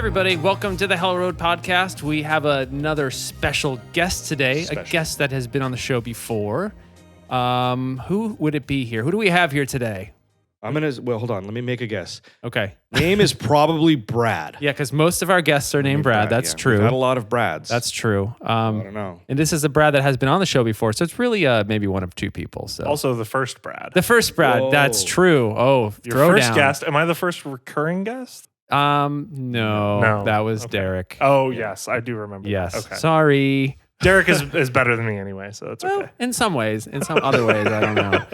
everybody. Welcome to the Hell Road Podcast. We have another special guest today, a guest that has been on the show before. Who would it be here? Who do we have here today? Hold on. Let me make a guess. Okay. Name is probably Brad. Yeah, because most of our guests are named Brad. That's true. We've had a lot of Brads. That's true. I don't know. And this is a Brad that has been on the show before, so it's really maybe one of two people. So also the first Brad. The first Brad. Whoa. That's true. Oh, Your first guest. Am I the first recurring guest? No, that was Derek. Oh, yes. I do remember. Yes. That. Okay. Sorry. Derek is better than me anyway, so that's okay. In some ways. In some other ways, I don't know.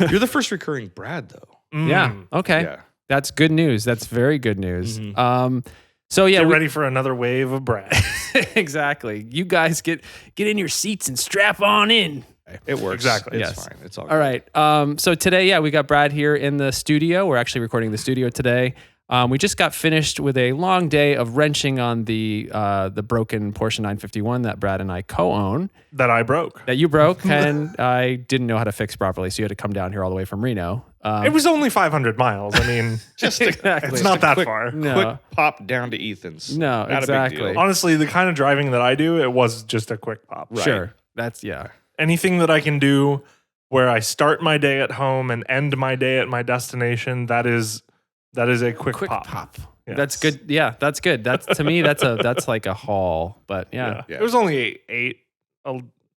You're the first recurring Brad, though. Yeah. Okay. Yeah. That's good news. That's very good news. Mm-hmm. So yeah, get ready for another wave of Brad. Exactly. You guys get in your seats and strap on in. It works. Exactly. It's fine. It's all good. All right. So today, we got Brad here in the studio. We're actually recording in the studio today. We just got finished with a long day of wrenching on the broken Porsche 951 that Brad and I co-own. That I broke. That you broke, and I didn't know how to fix properly, so you had to come down here all the way from Reno. It was only 500 miles. I mean, exactly. It's not that quick, far. No. Quick pop down to Ethan's. No, Not exactly. a big deal. Honestly, the kind of driving that I do, it was just a quick pop. Right. Sure. That's, yeah. Anything that I can do where I start my day at home and end my day at my destination, that is a quick pop. Yes. That's good. Yeah, that's good. That's to me, that's like a haul. But yeah. It was only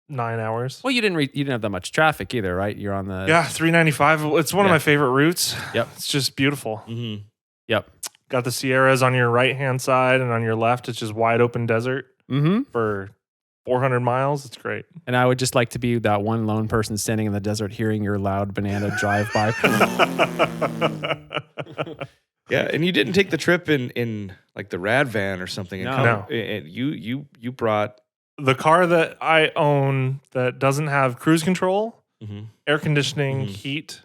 9 hours. Well, you didn't have that much traffic either, right? You're on the 395. It's one of my favorite routes. Yep. It's just beautiful. Mm-hmm. Yep. Got the Sierras on your right hand side, and on your left, it's just wide open desert for 400 miles. It's great. And I would just like to be that one lone person standing in the desert, hearing your loud banana drive by. Yeah, and you didn't take the trip in like the rad van or something. No. And you brought the car that I own that doesn't have cruise control, air conditioning, heat,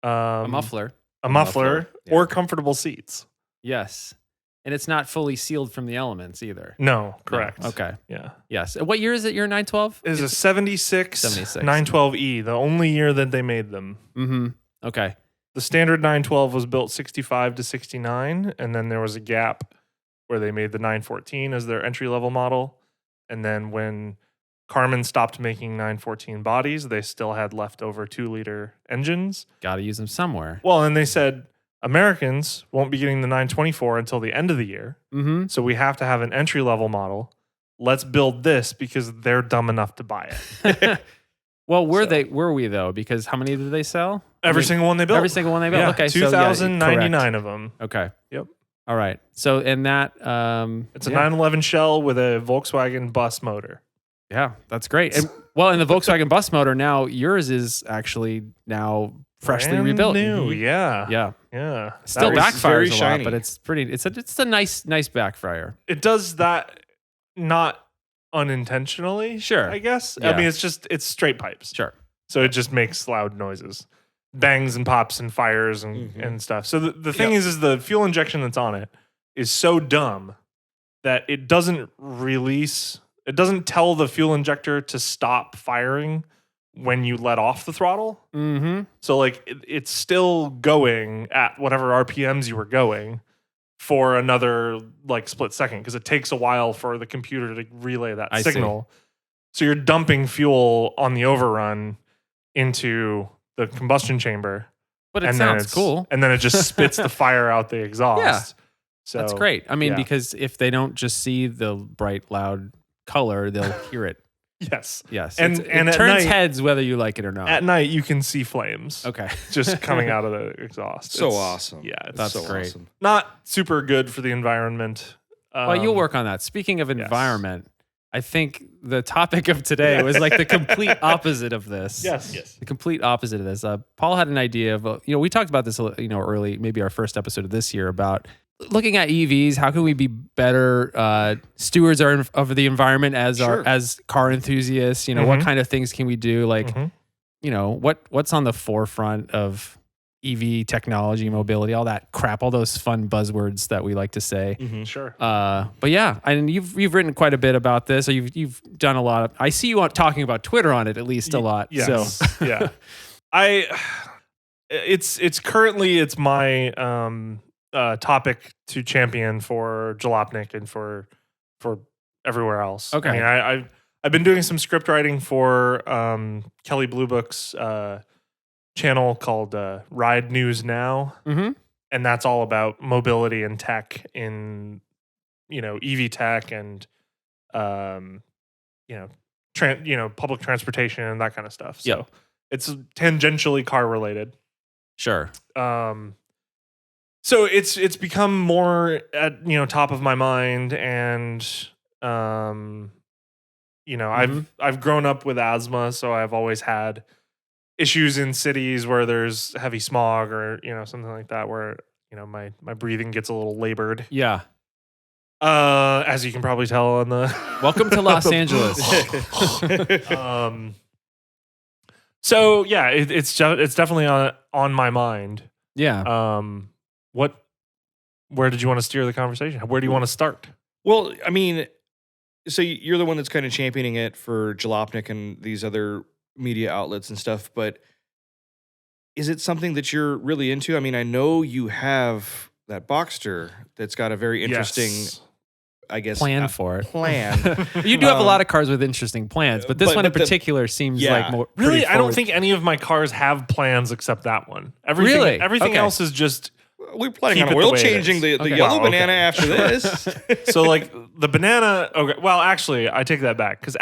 A muffler. or comfortable seats. Yes. And it's not fully sealed from the elements either. No, correct. No. Okay. Yeah. Yes. What year is it? Your 912? It is a 76 912E, the only year that they made them. Mm-hmm. Okay. The standard 912 was built 65 to 69, and then there was a gap where they made the 914 as their entry-level model. And then when Carman stopped making 914 bodies, they still had leftover 2-liter engines. Got to use them somewhere. Well, and they said Americans won't be getting the 924 until the end of the year. Mm-hmm. So we have to have an entry-level model. Let's build this because they're dumb enough to buy it. Well, were we though? Because how many did they sell? Every single one they built. Every single one they built. Yeah, Okay, 2,099 of them. Okay. Yep. All right. So in that, it's a 911 shell with a Volkswagen bus motor. Yeah, that's great. And, well, in the Volkswagen bus motor now, yours is actually now freshly Brand rebuilt. new. Yeah. Yeah. Still That was very backfires a lot, shiny. but it's pretty. It's a nice backfire. It does that not unintentionally. Sure. I guess. Yeah. I mean, it's straight pipes. Sure. So it just makes loud noises, bangs and pops and fires and stuff. So the thing is the fuel injection that's on it is so dumb that it doesn't release. It doesn't tell the fuel injector to stop firing when you let off the throttle. Mm-hmm. So like it's still going at whatever RPMs you were going for another like split second because it takes a while for the computer to relay that signal. So you're dumping fuel on the overrun into the combustion chamber. But it sounds cool. And then it just spits the fire out the exhaust. Yeah. So That's great. I mean, because if they don't just see the bright, loud color, they'll hear it. Yes. Yes. And it at turns night, heads whether you like it or not. At night, you can see flames. Okay. Just coming out of the exhaust. So It's awesome. Yeah. It's That's so great. Awesome. not super good for the environment. Well, you'll work on that. Speaking of environment, I think the topic of today was like the complete opposite of this. Yes. The complete opposite of this. Paul had an idea of, we talked about this, early, maybe our first episode of this year about looking at EVs. How can we be better stewards of the environment as as car enthusiasts? What kind of things can we do? Like, what's on the forefront of EV technology, mobility, all that crap, all those fun buzzwords that we like to say. Mm-hmm. Sure. But yeah, and you've written quite a bit about this, or you've done a lot of. I see you talking about Twitter on it at least a lot. Yes. So yeah, it's currently my topic to champion for Jalopnik and for everywhere else. Okay. I mean, I've been doing some script writing for Kelly Blue Book's channel called Ride News Now, and that's all about mobility and tech in EV tech and public transportation and that kind of stuff. So it's tangentially car related. Sure. So it's become more at top of my mind, and I've grown up with asthma, so I've always had issues in cities where there's heavy smog or something like that, where my breathing gets a little labored. Yeah. As you can probably tell on the Welcome to Los Angeles. So yeah, it's definitely on my mind. Yeah. Where did you want to steer the conversation? Where do you want to start? Well, I mean, so you're the one that's kind of championing it for Jalopnik and these other media outlets and stuff, but is it something that you're really into? I mean, I know you have that Boxster that's got a very interesting, I guess, plan for it. Plan. You do have a lot of cars with interesting plans, but this one in particular seems like more. Really, I don't think any of my cars have plans except that one. Everything else is just. We're planning on oil changing the yellow banana after this. So like the banana. Okay, well, actually, I take that back because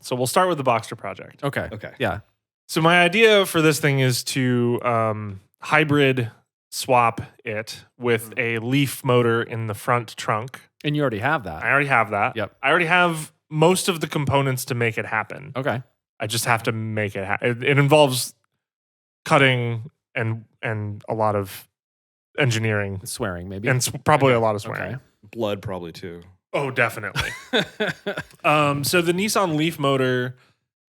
so we'll start with the Boxster project. Okay. Yeah. So my idea for this thing is to hybrid swap it with a Leaf motor in the front trunk. And you already have that. I already have that. Yep. I already have most of the components to make it happen. Okay. I just have to make it happen. It involves cutting and a lot of engineering. Swearing, maybe. And probably a lot of swearing. Okay. Blood, probably, too. Oh, definitely. So the Nissan Leaf motor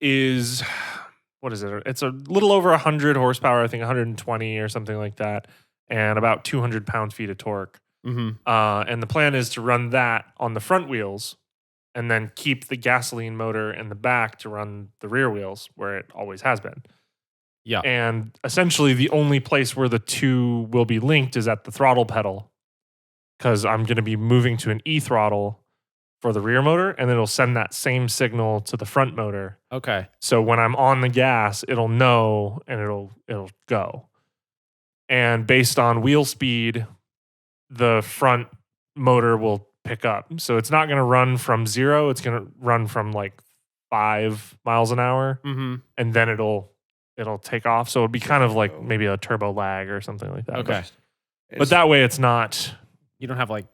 is, what is it? It's a little over 100 horsepower, I think 120 or something like that, and about 200 pound-feet of torque. And the plan is to run that on the front wheels and then keep the gasoline motor in the back to run the rear wheels where it always has been. Yeah. And essentially the only place where the two will be linked is at the throttle pedal, because I'm going to be moving to an e-throttle for the rear motor, and then it'll send that same signal to the front motor. Okay. So when I'm on the gas, it'll know and it'll go. And based on wheel speed, the front motor will pick up. So it's not going to run from 0. It's going to run from like 5 miles an hour, and then it'll take off. So it'll be kind of like maybe a turbo lag or something like that. Okay. But that way it's not. You don't have like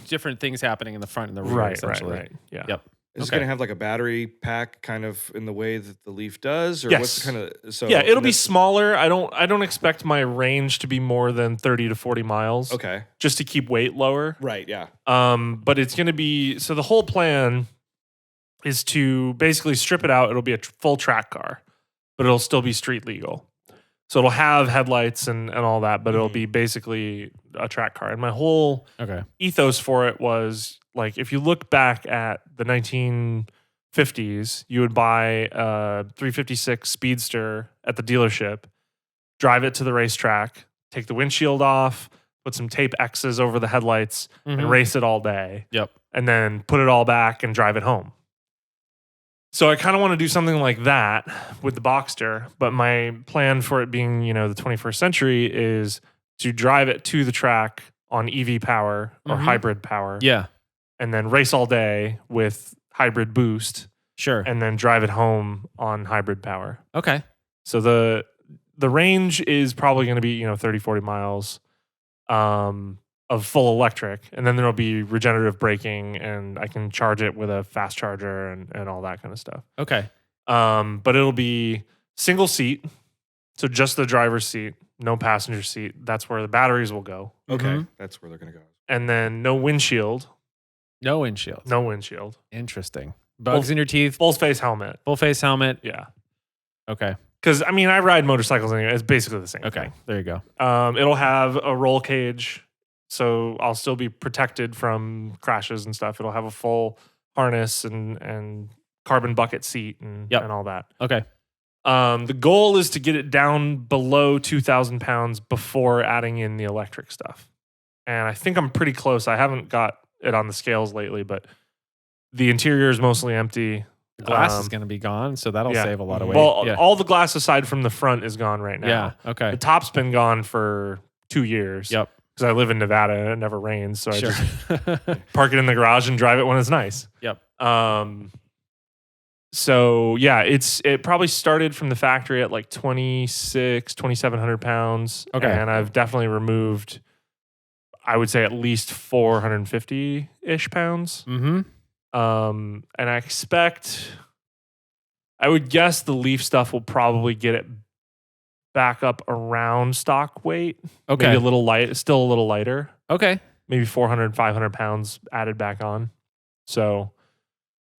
different things happening in the front and the rear, essentially. Right. Yeah. Yep. Is it going to have like a battery pack kind of in the way that the Leaf does? Or Yes. what's kind of it'll be smaller. I don't expect my range to be more than 30 to 40 miles. Okay. Just to keep weight lower. Right, yeah. But it's going to be, so the whole plan is to basically strip it out. It'll be a full track car, but it'll still be street legal. So it'll have headlights and all that, but it'll be basically a track car. And my whole ethos for it was, like, if you look back at the 1950s, you would buy a 356 Speedster at the dealership, drive it to the racetrack, take the windshield off, put some tape X's over the headlights, and race it all day. Yep. And then put it all back and drive it home. So I kind of want to do something like that with the Boxster, but my plan for it being, the 21st century is to drive it to the track on EV power or hybrid power. Yeah. And then race all day with hybrid boost. Sure. And then drive it home on hybrid power. Okay. So the range is probably going to be, 30, 40 miles of full electric. And then there'll be regenerative braking, and I can charge it with a fast charger and all that kind of stuff. Okay. But it'll be single seat. So just the driver's seat, no passenger seat. That's where the batteries will go. Okay. That's where they're going to go. And then no windshield. No windshield. No windshield. Interesting. Bugs in your teeth. Full face helmet. Full face helmet. Yeah. Okay. Because, I ride motorcycles anyway. It's basically the same thing. There you go. It'll have a roll cage, so I'll still be protected from crashes and stuff. It'll have a full harness and carbon bucket seat and all that. Okay. The goal is to get it down below 2,000 pounds before adding in the electric stuff. And I think I'm pretty close. I haven't got it on the scales lately, but the interior is mostly empty. The glass is going to be gone, so that'll yeah. save a lot of weight. Well, yeah. all the glass aside from the front is gone right now. Yeah. Okay. The top's been gone for 2 years. Yep. Because I live in Nevada and it never rains, so Sure. I just park it in the garage and drive it when it's nice. Yep. So yeah, it probably started from the factory at like 2,700 pounds. Okay. And I've definitely removed, I would say, at least 450-ish pounds. Mm-hmm. And I would guess the Leaf stuff will probably get it back up around stock weight. Okay. Maybe a little light, still a little lighter. Okay. Maybe 400, 500 pounds added back on. So,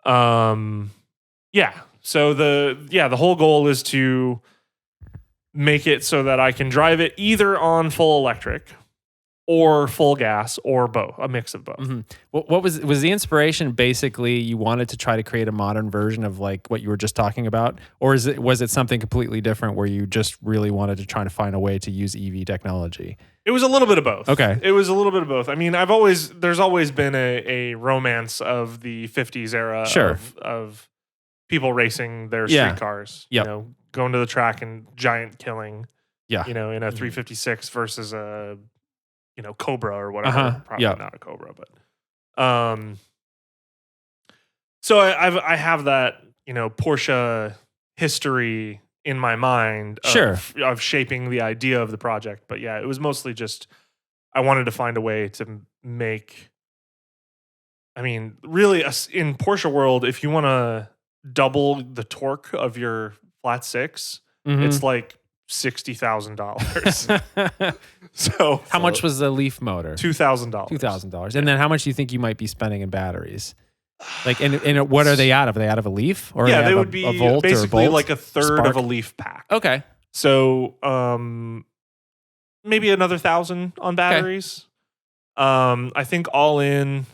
yeah. So the whole goal is to make it so that I can drive it either on full electric or full gas or both, a mix of both. Mm-hmm. What was the inspiration? Basically, you wanted to try to create a modern version of like what you were just talking about, or was it something completely different where you just really wanted to try to find a way to use EV technology? It was a little bit of both. Okay. It was a little bit of both. I mean, there's always been a romance of the 50s era Sure. of people racing their Yeah. street cars. Yep. You know, going to the track and giant killing. Yeah. You know, in a 356 versus a Cobra or whatever. Probably Yep. not a Cobra, but so I have that, Porsche history in my mind of shaping the idea of the project. But yeah, it was mostly just I wanted to find a way to make, I mean, really in Porsche world, if you want to double the torque of your flat six, Mm-hmm. it's like $60,000. So how much was the Leaf motor? $2,000. $2,000. And then how much do you think you might be spending in batteries? Like, and what are they out of? Are they out of a Leaf? Or yeah, they they have would be a Volt basically or a Bolt? like a third Spark? of a Leaf pack. Okay. So maybe another 1,000 on batteries. I think all in,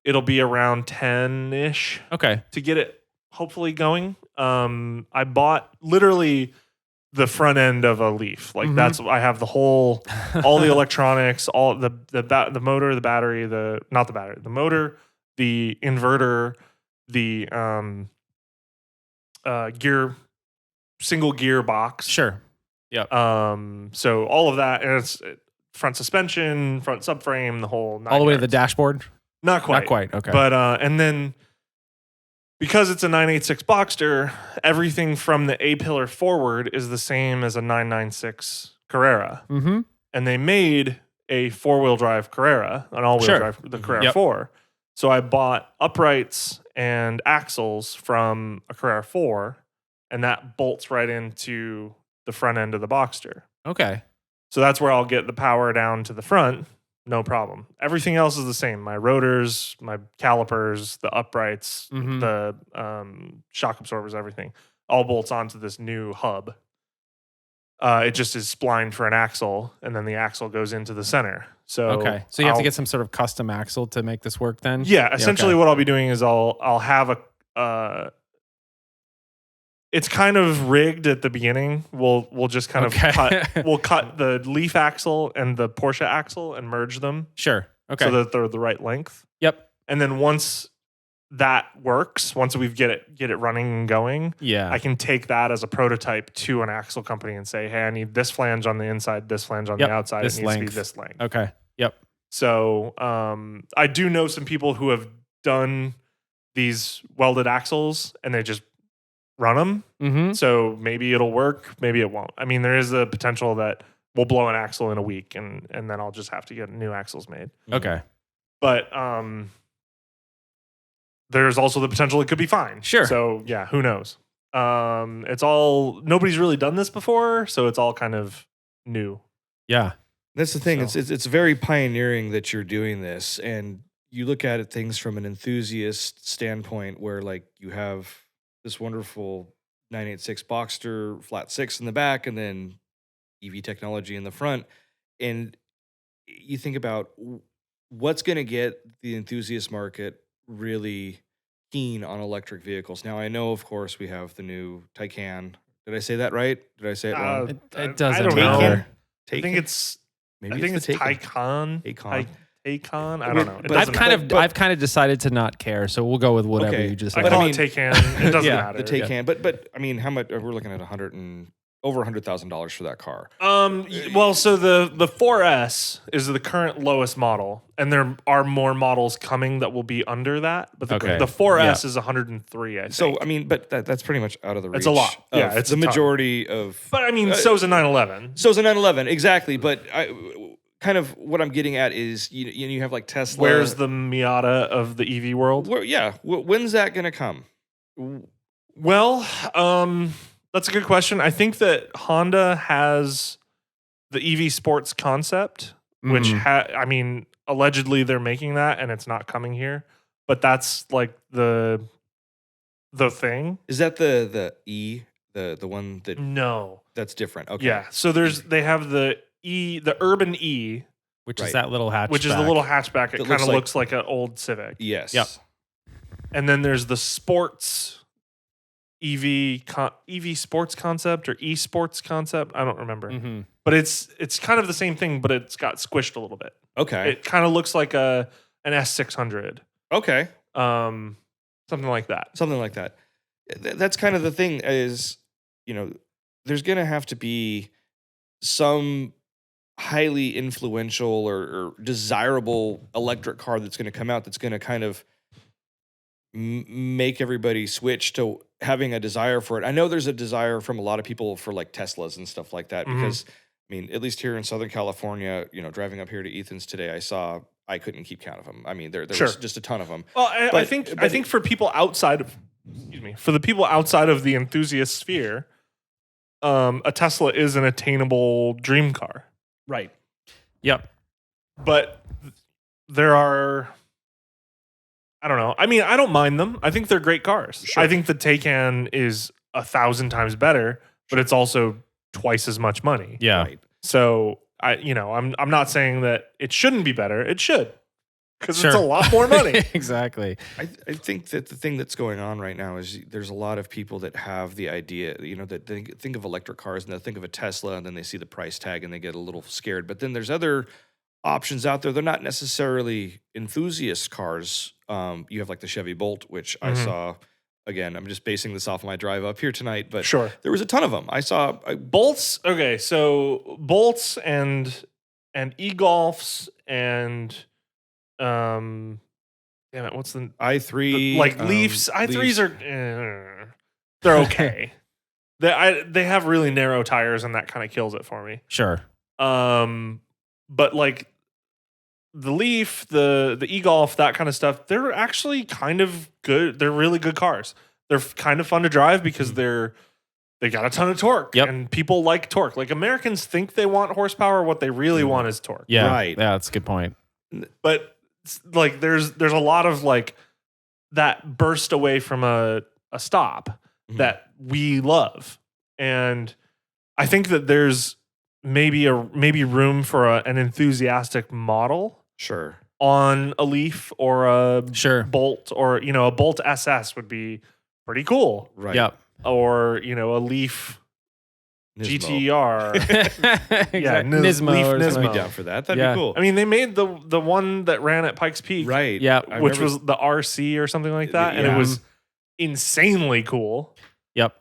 it'll be around 10-ish Okay. to get it hopefully going. I bought literally the front end of a Leaf. Like Mhm. I have all the electronics, all the motor, the battery, the motor, the inverter, the single gear box. Sure. Yep. So all of that, and it's front suspension, front subframe, the whole All the way to the yards. dashboard? Not quite. Not quite. Okay. But and then because it's a 986 Boxster, everything from the A-pillar forward is the same as a 996 Carrera. Mm-hmm. And they made a four-wheel drive Carrera, an all-wheel Sure. drive, the Carrera Yep. 4. So I bought uprights and axles from a Carrera 4, and that bolts right into the front end of the Boxster. Okay. So that's where I'll get the power down to the front. No problem. Everything else is the same. My rotors, my calipers, the uprights, Mhm. the shock absorbers, everything all bolts onto this new hub. It just is splined for an axle, and then the axle goes into the center. So Okay. So you have to get some sort of custom axle to make this work then? Yeah, essentially okay. what I'll be doing is I'll have a it's kind of rigged at the beginning. We'll just kind Okay. of cut the Leaf axle and the Porsche axle and merge them Sure. Okay. so that they're the right length. Yep. And then once that works, once we get it running and going, Yeah. I can take that as a prototype to an axle company and say, hey, I need this flange on the inside, this flange on Yep, the outside. this It needs to length. be this length. Okay. Yep. So I do know some people who have done these welded axles and they just run them. Mm-hmm. So maybe it'll work, maybe it won't. I mean, there is a potential that we'll blow an axle in a week and then I'll just have to get new axles made. Okay. But there's also the potential it could be fine. Sure. So yeah, who knows? It's all, nobody's really done this before, so it's all kind of new. Yeah. That's the thing. So- It's very pioneering that you're doing this, and you look at it things from an enthusiast standpoint, where like you have this wonderful 986 Boxster flat six in the back, and then EV technology in the front, and you think about what's going to get the enthusiast market really keen on electric vehicles. Now, I know, of course, we have the new Taycan. Did I say that right? Did I say it wrong? It doesn't I don't matter. know. I think it's the Taycan. Taycan. Taycan. I don't know. It But doesn't matter. I've kind of decided to not care, so we'll go with whatever Okay. you just I said. call I it mean- Taycan. It doesn't Yeah, matter. The Taycan, but I mean, how much? We're looking at over $100,000 for that car. Well, so the 4S is the current lowest model, and there are more models coming that will be under that. But Okay. the 4S is 103. I think. So I mean, but that's pretty much out of the reach. It's a lot. Yeah, of it's the a ton. majority of. But I mean, so's a 911. So it's a 911, exactly. But kind of what I'm getting at is you have like Tesla. Where's the Miata of the EV world? When's that going to come? Well, that's a good question. I think that Honda has the EV sports concept, which I mean, allegedly they're making that and it's not coming here, but that's like the thing. Is that the E, the one that No. that's different? Okay. Yeah. So they have the urban E, which Right. is that little hatchback. which is the little hatchback. It That kind of looks like- looks like an old Civic. Yes. Yep. And then there's the sports EV sports concept or esports concept. I don't remember. Mhm. But it's kind of the same thing, but it's got squished a little bit. Okay. It kind of looks like an S600, Okay. something like that. Something like that. That's kind of the thing is, there's going to have to be some highly influential or desirable electric car that's going to come out that's going to kind of make everybody switch to having a desire for it. I know there's a desire from a lot of people for like Teslas and stuff like that because I mean, at least here in Southern California, driving up here to Ethan's today, I couldn't keep count of them. I mean, there was just a ton of them. Well, I think for people outside of, for the people outside of the enthusiast sphere, a Tesla is an attainable dream car. Right. Yep. But there are, I don't know. I mean, I don't mind them. I think they're great cars. Sure. I think the Taycan is 1,000 times better, but it's also twice as much money. Yeah. Right. So I'm not saying that it shouldn't be better. It should, because Sure. it's a lot more money. Exactly. I think that the thing that's going on right now is there's a lot of people that have the idea, that they think of electric cars and they think of a Tesla and then they see the price tag and they get a little scared. But then there's other options out there. They're not necessarily enthusiast cars. You have like the Chevy Bolt, which I saw. Again, I'm just basing this off of my drive up here tonight, but Sure. there was a ton of them. I saw Bolts. Okay, so Bolts and e-Golfs and damn it, what's the i3 like Leafs? I3s are they're okay. They have really narrow tires and that kind of kills it for me. Sure. But like the Leaf, the e-Golf, that kind of stuff, they're actually kind of good. They're really good cars. They're kind of fun to drive because they got a ton of torque. Yep. And people like torque. Like Americans think they want horsepower. What they really want is torque. Yeah. Right. Yeah, that's a good point. But like there's a lot of like that burst away from a stop that we love. And I think that there's maybe room for an enthusiastic model Sure. on a Leaf or a Sure. Bolt, or a Bolt SS would be pretty cool, Right. Yep. or a Leaf Nismo. GTR. Exactly. Nismo Nismo or or Nismo. I'd something. be down for that. That'd Yeah. be cool. I mean, they made the one that ran at Pikes Peak, Right. Yeah. I which remember- was the RC or something like that, and Yeah. it was insanely cool. Yep.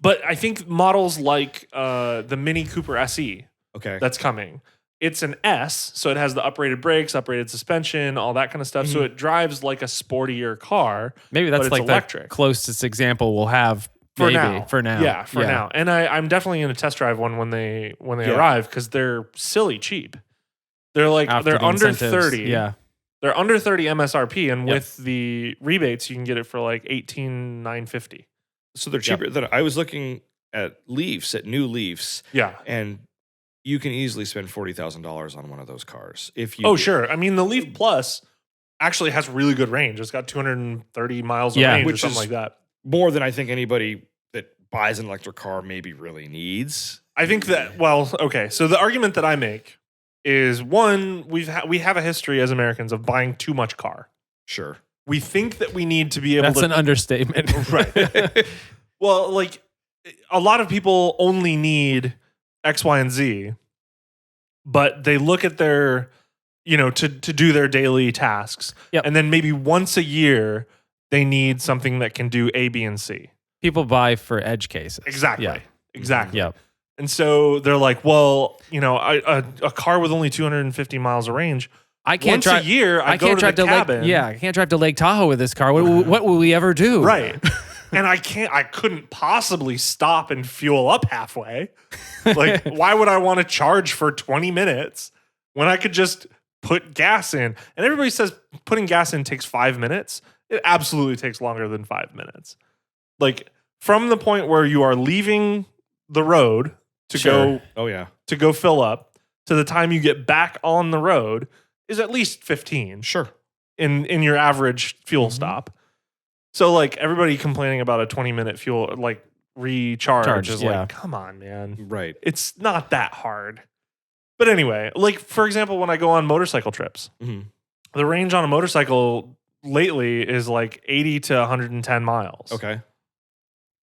But I think models like the Mini Cooper SE okay. that's coming. It's an S, so it has the uprated brakes, uprated suspension, all that kind of stuff. So it drives like a sportier car. Maybe that's it's like electric. the closest example we'll have For maybe, now. For now. Yeah, for now. And I'm definitely going to test drive one when they Yeah. arrive because they're silly cheap. They're like After they're the under incentives. 30. Yeah. They're under 30 MSRP, and Yep. with the rebates, you can get it for like $18,950. So they're cheaper. I was looking at new Leafs, Yeah. and you can easily spend $40,000 on one of those cars if you. Oh, sure. I mean, the Leaf Plus actually has really good range. It's got 230 miles of Yeah. range or Which something is- like that. More than I think anybody that buys an electric car maybe really needs. I think that, well, okay. So the argument that I make is one, we have a history as Americans of buying too much car. Sure. we think that we need to be able That's to an understatement. right. Well, like a lot of people only need X, Y, and Z, but they look at their, to do their daily tasks. Yep. And then maybe once a year, they need something that can do A, B, and C. People buy for edge cases. Exactly. Yeah. Exactly. Yep. And so they're like, well, a car with only 250 miles of range, I can't once drive a year, I go can't to drive the cabin. I can't drive to Lake Tahoe with this car. What will we ever do? Right. And I couldn't possibly stop and fuel up halfway. Like, why would I want to charge for 20 minutes when I could just put gas in? And everybody says putting gas in takes 5 minutes. It absolutely takes longer than 5 minutes. Like, from the point where you are leaving the road to Sure. go fill up to the time you get back on the road is at least 15. Sure. In your average fuel stop. So like everybody complaining about a 20-minute fuel like recharge is like, come on, man. Right. It's not that hard. But anyway, like for example, when I go on motorcycle trips, the range on a motorcycle lately is like 80 to 110 miles. Okay.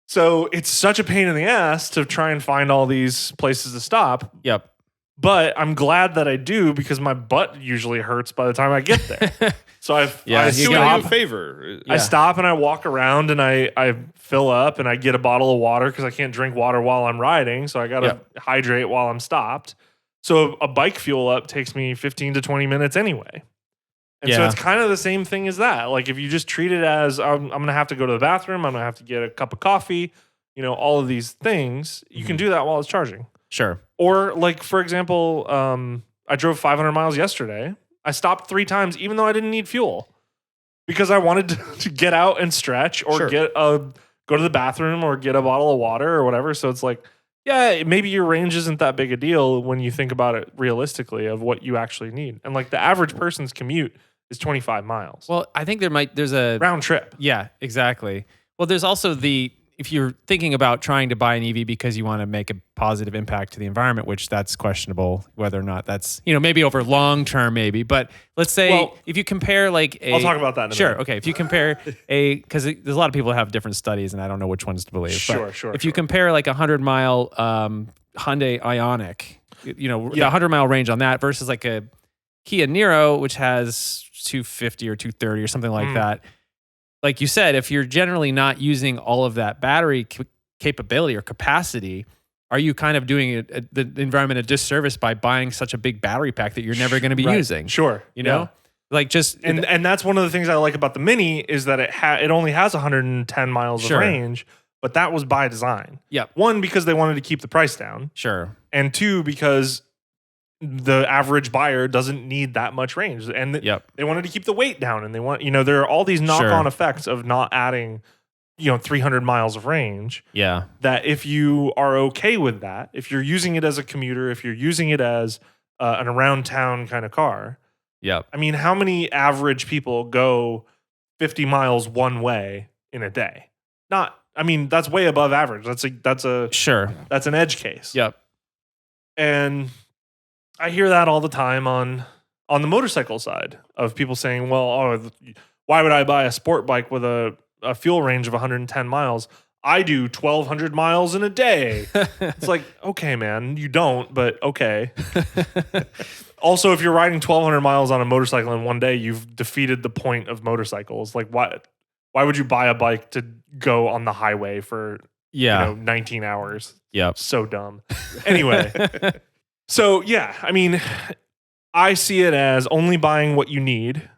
So it's such a pain in the ass to try and find all these places to stop. Yep. But I'm glad that I do because my butt usually hurts by the time I get there. So I doing you stop. a favor. I stop and I walk around and I fill up and I get a bottle of water because I can't drink water while I'm riding. So I got to hydrate while I'm stopped. So a bike fuel up takes me 15 to 20 minutes anyway. And so it's kind of the same thing as that. Like if you just treat it as I'm going to have to go to the bathroom, I'm going to have to get a cup of coffee, all of these things, you can do that while it's charging. Sure. Or like, for example, I drove 500 miles yesterday. I stopped 3 times, even though I didn't need fuel, because I wanted to get out and stretch or go to the bathroom or get a bottle of water or whatever. So it's like, yeah, maybe your range isn't that big a deal when you think about it realistically of what you actually need. And like the average person's commute is 25 miles. Well, I think there's a round trip. Yeah, exactly. Well, there's also if you're thinking about trying to buy an EV because you want to make a positive impact to the environment, which that's questionable whether or not that's, maybe over long term, maybe. But let's say if you compare I'll talk about that in a minute. Okay. If you compare because there's a lot of people who have different studies and I don't know which ones to believe. Sure. If you compare like 100-mile Hyundai Ioniq, the 100-mile range on that versus like a Kia Niro, which has 250 or 230 or something like that. Like you said, if you're generally not using all of that battery capability or capacity, are you kind of doing the environment a disservice by buying such a big battery pack that you're never going to be using? Sure. Like just and that's one of the things I like about the Mini is that it only has 110 miles of range, but that was by design. Yeah. 1, because they wanted to keep the price down. Sure. And 2, because the average buyer doesn't need that much range, and they wanted to keep the weight down, and they want there are all these knock-on effects of not adding 300 miles of range. Yeah, that if you are okay with that, if you're using it as a commuter, if you're using it as an around town kind of car, I mean, how many average people go 50 miles one way in a day? That's way above average. That's an edge case. Yep. And I hear that all the time on the motorcycle side of people saying, well, why would I buy a sport bike with a fuel range of 110 miles? I do 1,200 miles in a day. It's like, okay, man, you don't, but okay. Also, if you're riding 1,200 miles on a motorcycle in one day, you've defeated the point of motorcycles. Like, why would you buy a bike to go on the highway for 19 hours? Yep. So dumb. Anyway. So, I see it as only buying what you need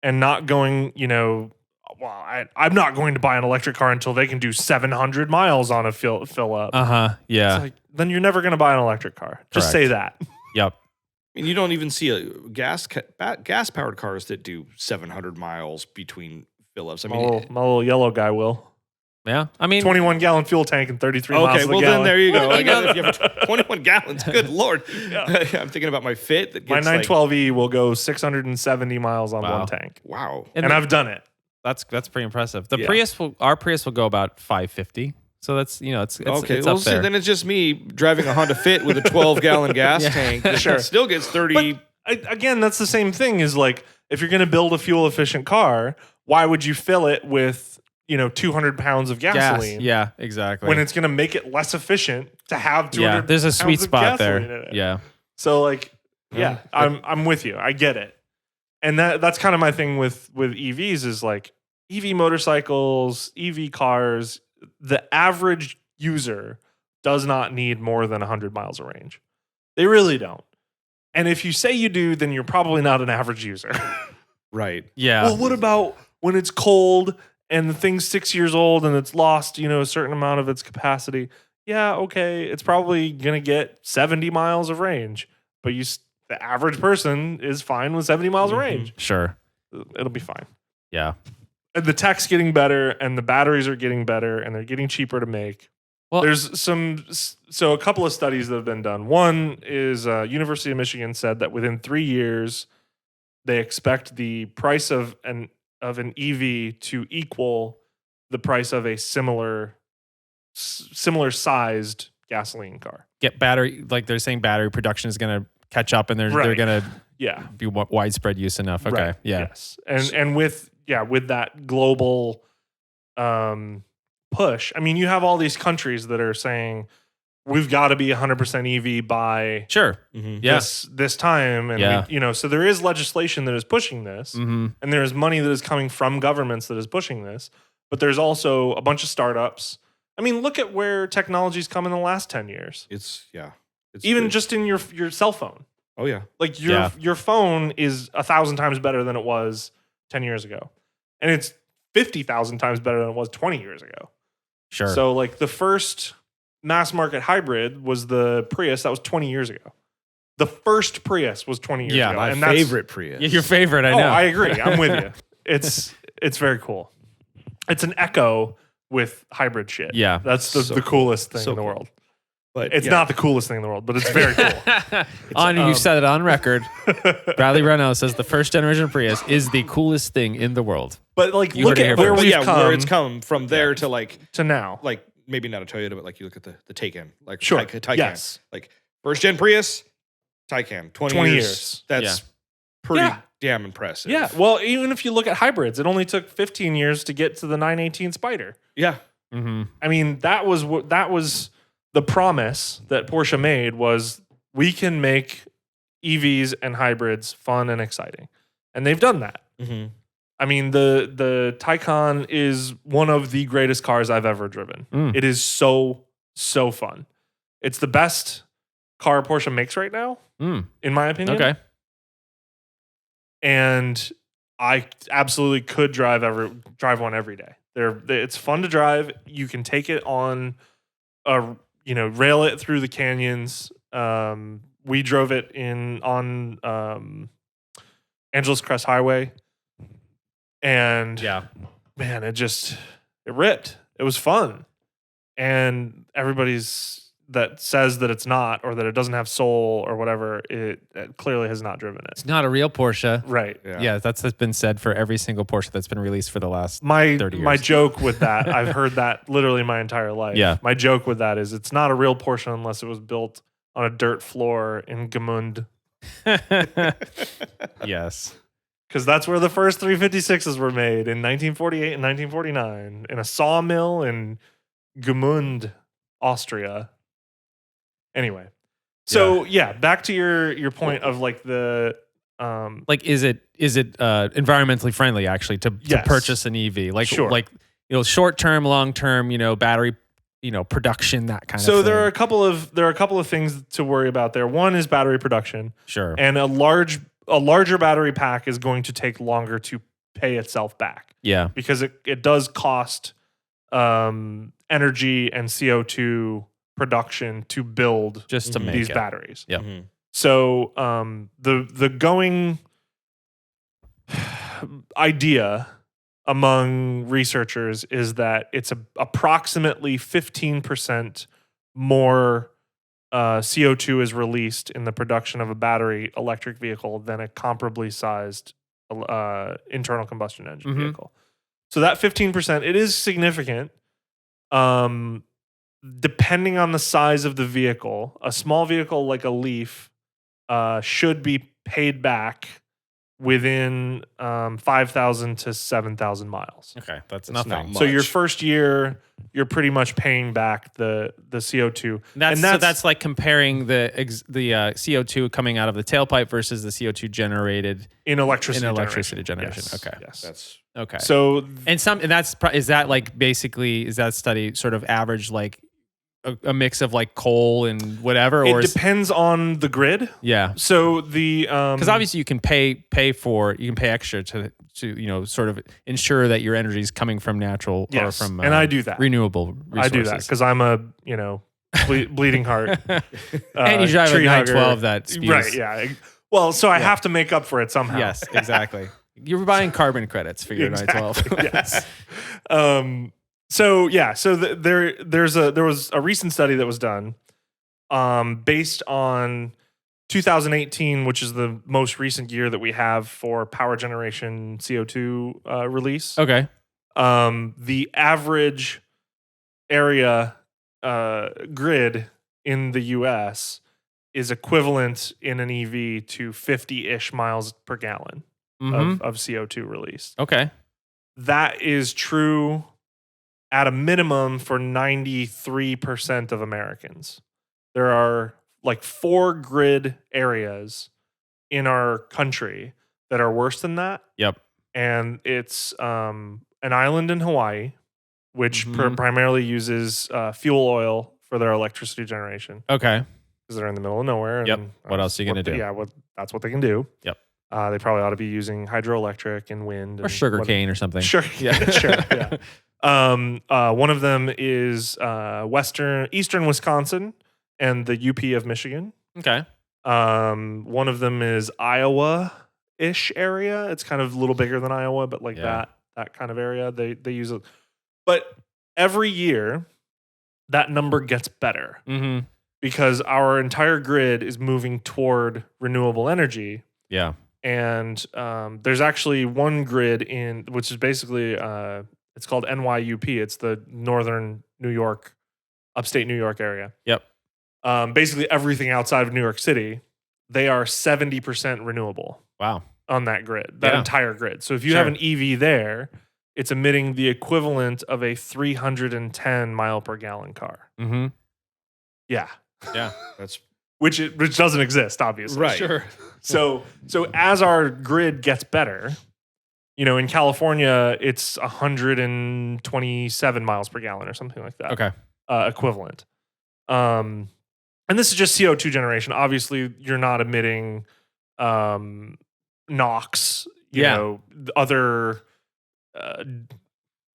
and not going, I'm not going to buy an electric car until they can do 700 miles on a fill up. Yeah. It's like, then you're never going to buy an electric car. Just say that. Yep. I mean, you don't even see gas-powered cars that do 700 miles between fill-ups. I mean, my little yellow guy will. Yeah, I mean, 21-gallon fuel tank and 33 miles Okay, a well gallon. then there you go. I guess if you have 21 gallons, good lord. I'm thinking about my Fit. That My gets 912E will go 670 miles on one tank. Wow. And I've done it. That's pretty impressive. Our Prius will go about 550. So that's it's okay. It's Well, up there. then it's just me driving a Honda Fit with a 12-gallon gas tank. That still gets 30. But, again, that's the same thing. Is like if you're going to build a fuel efficient car, why would you fill it with 200 pounds of gasoline? Yeah, exactly. When it's going to make it less efficient to have 200 yeah, there's a sweet pounds of spot gasoline there. in it. Yeah. So like, Yeah. I'm with you. I get it. And that's kind of my thing with EVs is like EV motorcycles, EV cars, the average user does not need more than 100 miles of range. They really don't. And if you say you do, then you're probably not an average user. Right. Yeah. Well, what about when it's cold and the thing's 6 years old and it's lost, a certain amount of its capacity? Yeah, okay, it's probably going to get 70 miles of range, but the average person is fine with 70 miles of range. Sure. It'll be fine. Yeah. And the tech's getting better and the batteries are getting better and they're getting cheaper to make. Well, There's a couple of studies that have been done. One is University of Michigan said that within 3 years, they expect the price of an EV to equal the price of a similar sized gasoline car. get battery, like they're saying battery production is going to catch up and they're Right. going to Yeah. be widespread use enough. Okay. Right. Yeah. Yes. And with that global push, I mean, you have all these countries that are saying we've got to be 100% EV by Sure. Mm-hmm. Yeah. this time, and Yeah. so there is legislation that is pushing this, Mm-hmm. and there is money that is coming from governments that is pushing this, but there's also a bunch of startups. I mean, look at where technology's come in the last 10 years. It's Even great. just in your cell phone. Oh yeah. Like Yeah. your phone is 1,000 times better than it was 10 years ago. And it's 50,000 times better than it was 20 years ago. Sure. So like the first mass market hybrid was the Prius. That was 20 years ago. The first Prius was 20 years Yeah, ago. My and favorite Prius. yeah, your favorite, I know. I agree. I'm with you. It's very cool. It's an echo with hybrid shit. Yeah. That's So the coolest thing So in the cool. world. But It's yeah. not the coolest thing in the world, but it's very cool. You said it on record. Bradley Brownell says the first generation Prius is the coolest thing in the world. But like, You look heard it here at where first. we've yeah, come where it's come from there to to now. like maybe not a Toyota, but like you look at the Taycan, like Sure. Taycan. Yes. Like first gen Prius, Taycan, 20 20 years. years. That's pretty Yeah. damn impressive. Yeah. Well, even if you look at hybrids, it only took 15 years to get to the 918 Spider. Yeah. Mm-hmm. I mean, that was the promise that Porsche made, was we can make EVs and hybrids fun and exciting. And they've done that. Mm-hmm. I mean, the Taycan is one of the greatest cars I've ever driven. Mm. It is so fun. It's the best car Porsche makes right now, in my opinion. Okay. And I absolutely could drive one every day. It's fun to drive. You can take it on rail it through the canyons. We drove it on Angeles Crest Highway, and Yeah. man, it ripped. It was fun. And that says that it's not, or that it doesn't have soul or whatever, it clearly has not driven it. It's not a real Porsche. Right. Yeah, that's been said for every single Porsche that's been released for the last 30 years. My joke with that, I've heard that literally my entire life. Yeah. My joke with that is it's not a real Porsche unless it was built on a dirt floor in Gemund, Yes. because that's where the first 356s were made in 1948 and 1949 in a sawmill in Gemund, Austria. Anyway, so yeah, back to your point of like the Like, is it environmentally friendly actually to Yes. purchase an EV? Like, Sure. like short term, long term, battery, production, that kind of so thing. there are a couple of things to worry about there. One is battery production, Sure. and a larger battery pack is going to take longer to pay itself back, Yeah. because it does cost energy and CO2 production to build Just to Mhm. make these it. batteries. Yep. Mm-hmm. So the going idea among researchers is that it's approximately 15% more CO2 is released in the production of a battery electric vehicle than a comparably sized internal combustion engine Mhm. vehicle. So that 15%, it is significant. Depending on the size of the vehicle, a small vehicle like a Leaf should be paid back within 5,000 to 7,000 miles. Okay, that's That's nothing. not So your much. first year, you're pretty much paying back the CO2. That's like comparing the CO2 coming out of the tailpipe versus the CO2 generated in electricity generation. Yes. Okay. Yes. That's Okay. So Is that like basically, is that study sort of average like a mix of like coal and whatever, or it depends on the grid. yeah? So the Because obviously you can pay extra to sort of ensure that your energy is coming from natural or from and I do that. renewable resources. I do that because I'm a bleeding heart. And you drive a tree hugger. 912 that spews. Right? Yeah. Well, so I have to make up for it somehow. Yes, exactly. You're buying carbon credits for your Exactly, 912. yes. There was a recent study that was done based on 2018, which is the most recent year that we have for power generation CO2 release. Okay. The average area grid in the US is equivalent in an EV to 50-ish miles per gallon of CO2 released. Okay. That is true at a minimum for 93% of Americans. There are like 4 grid areas in our country that are worse than that. Yep. And it's an island in Hawaii, which primarily uses fuel oil for their electricity generation. Okay. Because they're in the middle of nowhere. Yep. And What else are you going to do? Yeah, that's what they can do. Yep. They probably ought to be using hydroelectric and wind. Or sugar cane or something. Sure. Yeah. Sure. Yeah. One of them is eastern Wisconsin and the UP of Michigan. Okay. One of them is Iowa-ish area. It's kind of a little bigger than Iowa, but like that kind of area. They use it. But every year, that number gets better because our entire grid is moving toward renewable energy. Yeah. And there's actually one grid which is basically it's called NYUP. It's the northern New York, upstate New York area. Yep. Basically everything outside of New York City, they are 70% renewable. Wow. On that grid, that entire grid. So if you have an EV there, it's emitting the equivalent of a 310 mile per gallon car. Mm-hmm. Yeah. Yeah. that's Which doesn't exist, obviously. right. Sure. So as our grid gets better, in California, it's 127 miles per gallon or something like that. Okay. Equivalent. And this is just CO2 generation. Obviously, you're not emitting NOx, other,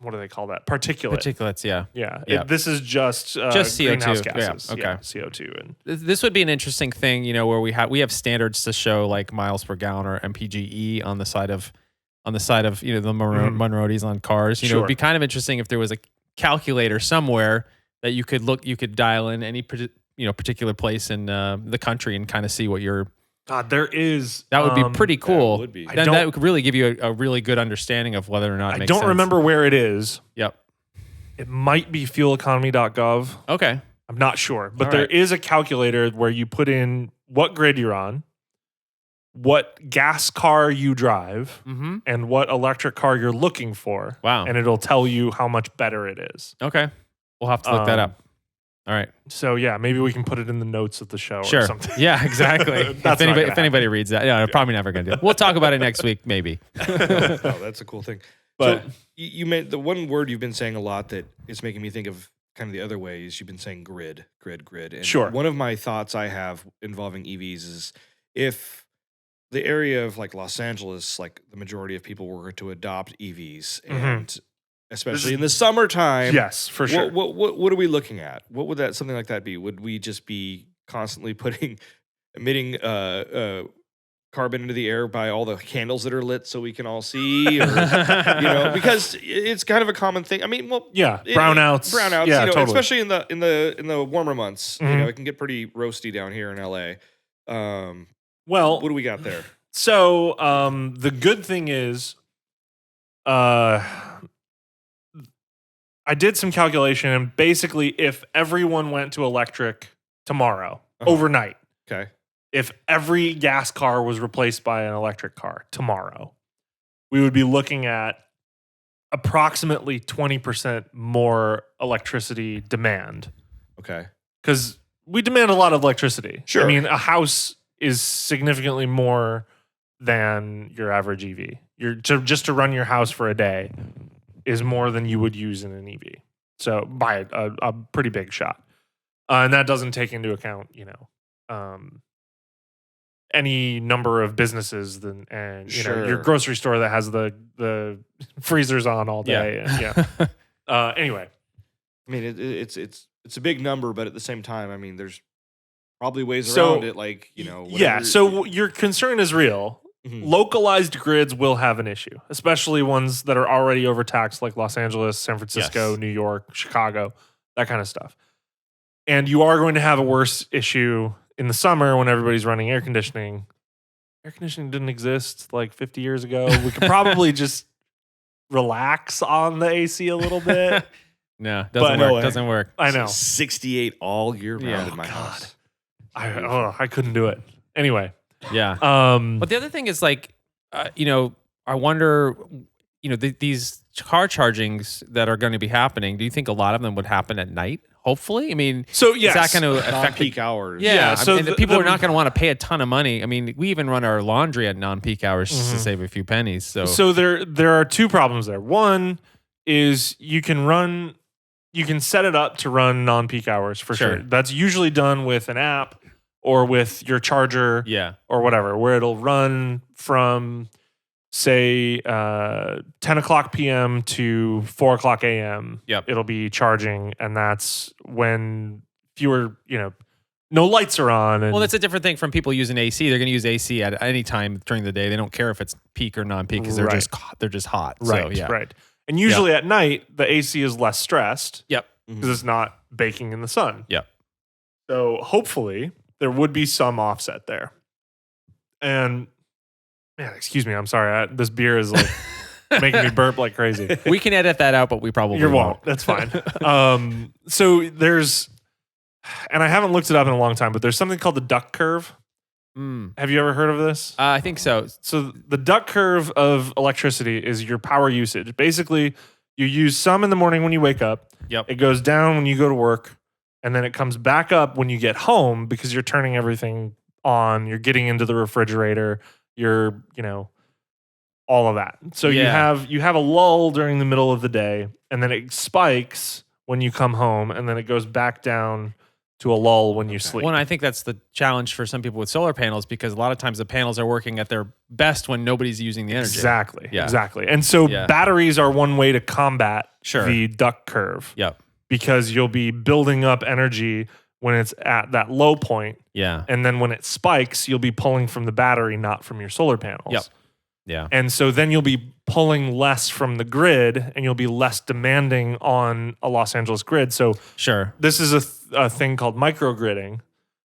what do they call that? Particulates, yeah. Yeah. Yeah. This is just CO2. greenhouse gases. Yeah, okay. CO2. And This would be an interesting thing, where we have standards to show like miles per gallon or MPGE on the side of the Monroes on cars. It'd be kind of interesting if there was a calculator somewhere that you could dial in any particular place in the country and kind of see what your there is. That would be pretty cool. That would be. Then that would really give you a really good understanding of whether or not it makes I don't sense. remember where it is. Yep. It might be fueleconomy.gov. Okay. I'm not sure. But All there right. is a calculator where you put in what grid you're on, what gas car you drive, and what electric car you're looking for. Wow. And it'll tell you how much better it is. Okay. We'll have to look that up. All right. So yeah, maybe we can put it in the notes of the show or Sure. something. Yeah, exactly. That's if anybody reads that, probably never going to do it. We'll talk about it next week, maybe. Oh, that's a cool thing. But so you made the one word you've been saying a lot that is making me think of kind of the other way is you've been saying grid. And Sure. one of my thoughts I have involving EVs is if the area of like Los Angeles, like the majority of people were to adopt EVs and especially in the summertime. Yes, for sure. What are we looking at? What would something like that be? Would we just be constantly emitting carbon into the air by all the candles that are lit so we can all see, or, because it's kind of a common thing. I mean, brownouts, yeah, totally. especially in the warmer months. It can get pretty roasty down here in LA. Well, what do we got there? So the good thing is, I did some calculation, and basically, if everyone went to electric tomorrow, overnight, Okay, if every gas car was replaced by an electric car tomorrow, we would be looking at approximately 20% more electricity demand. Okay. Because we demand a lot of electricity. Sure. I mean, a house is significantly more than your average EV. Just to run your house for a day is more than you would use in an EV. So by a pretty big shot. And that doesn't take into account, any number of businesses and Sure. your grocery store that has the freezers on all day. Anyway, I mean, it's a big number, but at the same time, I mean, there's probably ways around it, like whatever. So your concern is real. Mhm. Localized grids will have an issue, especially ones that are already overtaxed, like Los Angeles, San Francisco, Yes. New York, Chicago, that kind of stuff. And you are going to have a worse issue in the summer when everybody's running air conditioning. Air conditioning didn't exist like 50 years ago. We could probably just relax on the AC a little bit. No, But doesn't no work. way. Doesn't work. I know. 68 all year round Yeah. in my house. I couldn't do it. Anyway. Yeah. But the other thing is like, I wonder, these car chargings that are going to be happening. Do you think a lot of them would happen at night? Hopefully, I mean, So yes, is that going to affect Non-peak hours. Yeah, so and people are not going to want to pay a ton of money. I mean, we even run our laundry at non-peak hours just to save a few pennies. So there are two problems there. One is you can set it up to run non-peak hours for Sure. sure. That's usually done with an app or with your charger yeah, or whatever, where it'll run from say 10 o'clock p.m. to 4 o'clock a.m. Yep. It'll be charging, and that's when fewer, no lights are on. And well, that's a different thing from people using AC. They're going to use AC at any time during the day. They don't care if it's peak or non-peak because they're just hot. right, So, yeah. right. And usually at night, the AC is less stressed Yep. because it's not baking in the sun. Yep. So hopefully there would be some offset there. And man, excuse me, I'm sorry. This beer is like making me burp like crazy. We can edit that out, but we probably You won't. won't. That's fine. So there's, and I haven't looked it up in a long time, but there's something called the duck curve. Have you ever heard of this? I think so. So the duck curve of electricity is your power usage. Basically, you use some in the morning when you wake up. Yep. It goes down when you go to work, and then it comes back up when you get home because you're turning everything on. You're getting into the refrigerator. You're, all of that. So Yeah. you have a lull during the middle of the day, and then it spikes when you come home, and then it goes back down to a lull when you sleep. Well, and I think that's the challenge for some people with solar panels because a lot of times the panels are working at their best when nobody's using the energy. Exactly. Yeah. Exactly. And so Yeah. batteries are one way to combat Sure. the duck curve. Yep. Because you'll be building up energy when it's at that low point, Yeah. and then when it spikes, you'll be pulling from the battery, not from your solar panels. Yep. Yeah. And so then you'll be pulling less from the grid, and you'll be less demanding on a Los Angeles grid. So Sure. this is a thing called microgridding,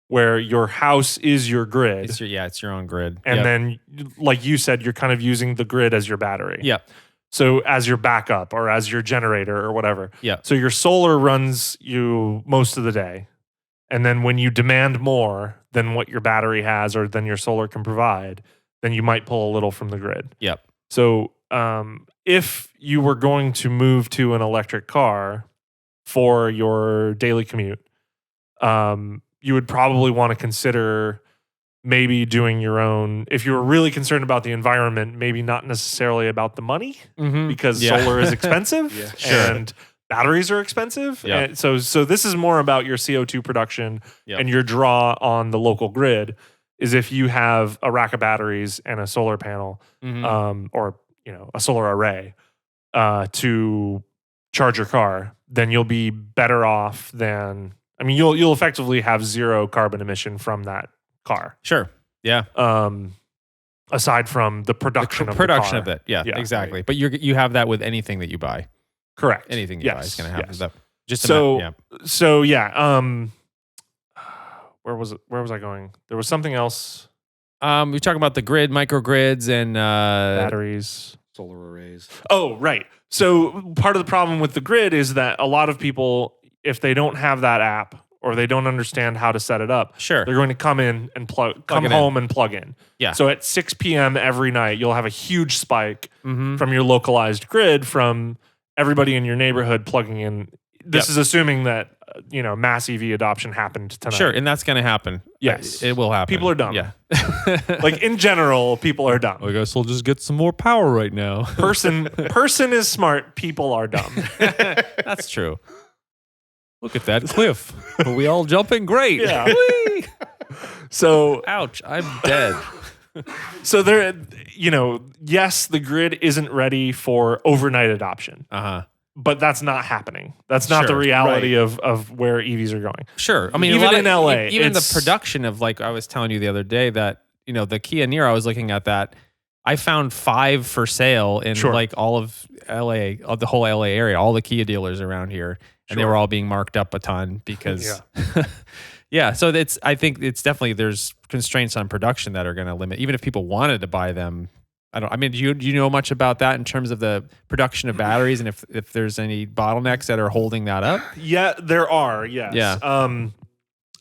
where your house is your grid, It's your own grid. and Yep. then, like you said, you're kind of using the grid as your battery. Yep. So as your backup or as your generator or whatever. Yep. So your solar runs you most of the day. And then when you demand more than what your battery has or than your solar can provide, then you might pull a little from the grid. Yep. So if you were going to move to an electric car for your daily commute, you would probably want to consider maybe doing your own. If you were really concerned about the environment, maybe not necessarily about the money, because Yeah. solar is expensive Yeah. Sure. and batteries are expensive. Yeah. And so this is more about your CO2 production Yep. and your draw on the local grid. Is if you have a rack of batteries and a solar panel, or a solar array to charge your car, then you'll be better off than. I mean, you'll effectively have zero carbon emission from that car. Sure. Yeah. Aside from the production of Production the car. of it. Yeah, Yeah. exactly. But you have that with anything that you buy. Correct. Anything you buy is Yes, going to have yes. that. Just So- yeah. So yeah. Where was it? Where was I going? There was something else. We talk about the grid, microgrids, and Batteries. Solar arrays. Oh, right. So part of the problem with the grid is that a lot of people, if they don't have that app or they don't understand how to set it up, Sure. they're going to come in and come it home and plug in. Yeah. So at 6 p.m. every night, you'll have a huge spike Mm-hmm. from your localized grid from everybody in your neighborhood plugging in. This is assuming that mass EV adoption happened tonight. Sure, and that's going to happen. Yes. It will happen. People are dumb. Yeah. Like in general, people are dumb. I guess we'll just get some more power right now. Person is smart. People are dumb. That's true. Look at that cliff. Are we all jumping? Great. Yeah. Whee! So, Ouch, I'm dead. so there, yes, the grid isn't ready for overnight adoption, Uh-huh. but that's not happening. That's not the Sure, reality of where EVs are going. Sure. I mean, Even a lot in of, LA, even the it's- production of, like I was telling you the other day that, the Kia Niro, I was looking at that. I found 5 for sale in Sure. like all of LA, of the whole LA area, all the Kia dealers around here. And they Sure. were all being marked up a ton because, yeah. So I think it's definitely, there's constraints on production that are going to limit, even if people wanted to buy them. Do you know much about that in terms of the production of batteries and if there's any bottlenecks that are holding that up? Yeah, there are. Yes. Yeah.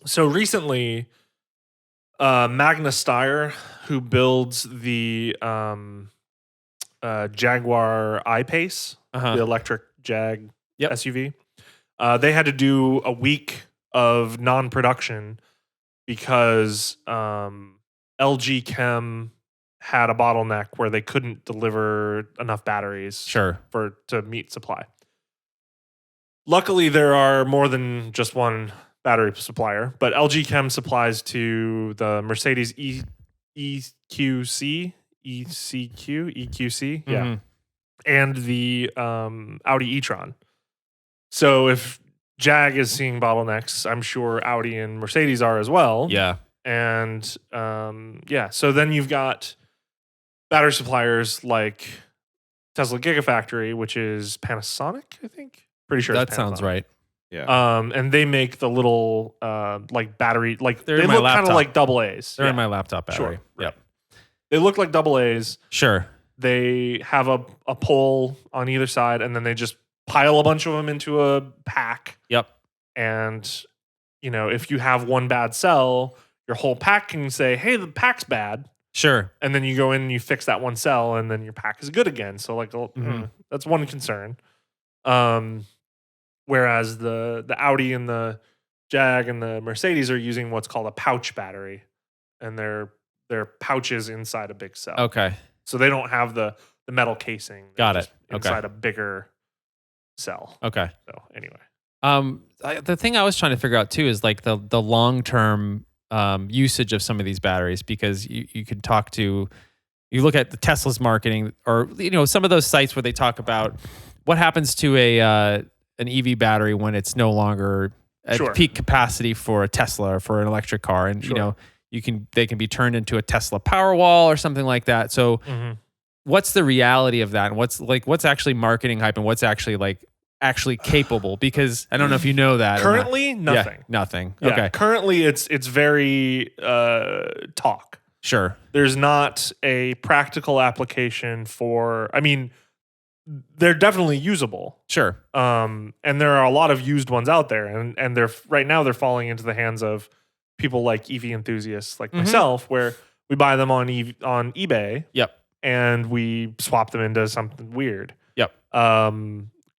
So recently, Magna Steyr, who builds the Jaguar I-Pace, Uh-huh. the electric Jag Yep. SUV, they had to do a week of non-production because LG Chem had a bottleneck where they couldn't deliver enough batteries Sure. to meet supply. Luckily, there are more than just one battery supplier, but LG Chem supplies to the Mercedes EQC, Mhm. and the Audi e-tron. So if Jag is seeing bottlenecks, I'm sure Audi and Mercedes are as well. Yeah. And so then you've got battery suppliers like Tesla Gigafactory, which is Panasonic, I think. Pretty sure That it's sounds Panasonic. right. Yeah. And they make the little like battery, like They're they in my look kind of laptop. like double A's. They're Yeah. in my laptop battery. Sure, right. Yep. They look like double A's. Sure. They have a pole on either side, and then they just pile a bunch of them into a pack. Yep. And if you have one bad cell, your whole pack can say, "Hey, the pack's bad." Sure. And then you go in and you fix that one cell, and then your pack is good again. So Mhm. that's one concern. Whereas the Audi and the Jag and the Mercedes are using what's called a pouch battery, and they're pouches inside a big cell. Okay. So they don't have the metal casing. They're Got it. just Okay. Inside a bigger cell. Okay. So anyway, The thing I was trying to figure out too is like the long term usage of some of these batteries, because you could talk to, you look at the Tesla's marketing, or some of those sites where they talk about what happens to an EV battery when it's no longer at Sure. peak capacity for a Tesla or for an electric car, and Sure. they can be turned into a Tesla Powerwall or something like that. So what's the reality of that, and what's actually marketing hype, and what's actually capable? Because I don't know if you know that. or not. currently nothing. Yeah, nothing. Yeah, Okay. currently it's very talk. Sure. There's not a practical application for. I mean, they're definitely usable. Sure. And there are a lot of used ones out there, and they're right now they're falling into the hands of people like EV enthusiasts like myself, where we buy them on eBay. Yep. And we swap them into something weird. Yep.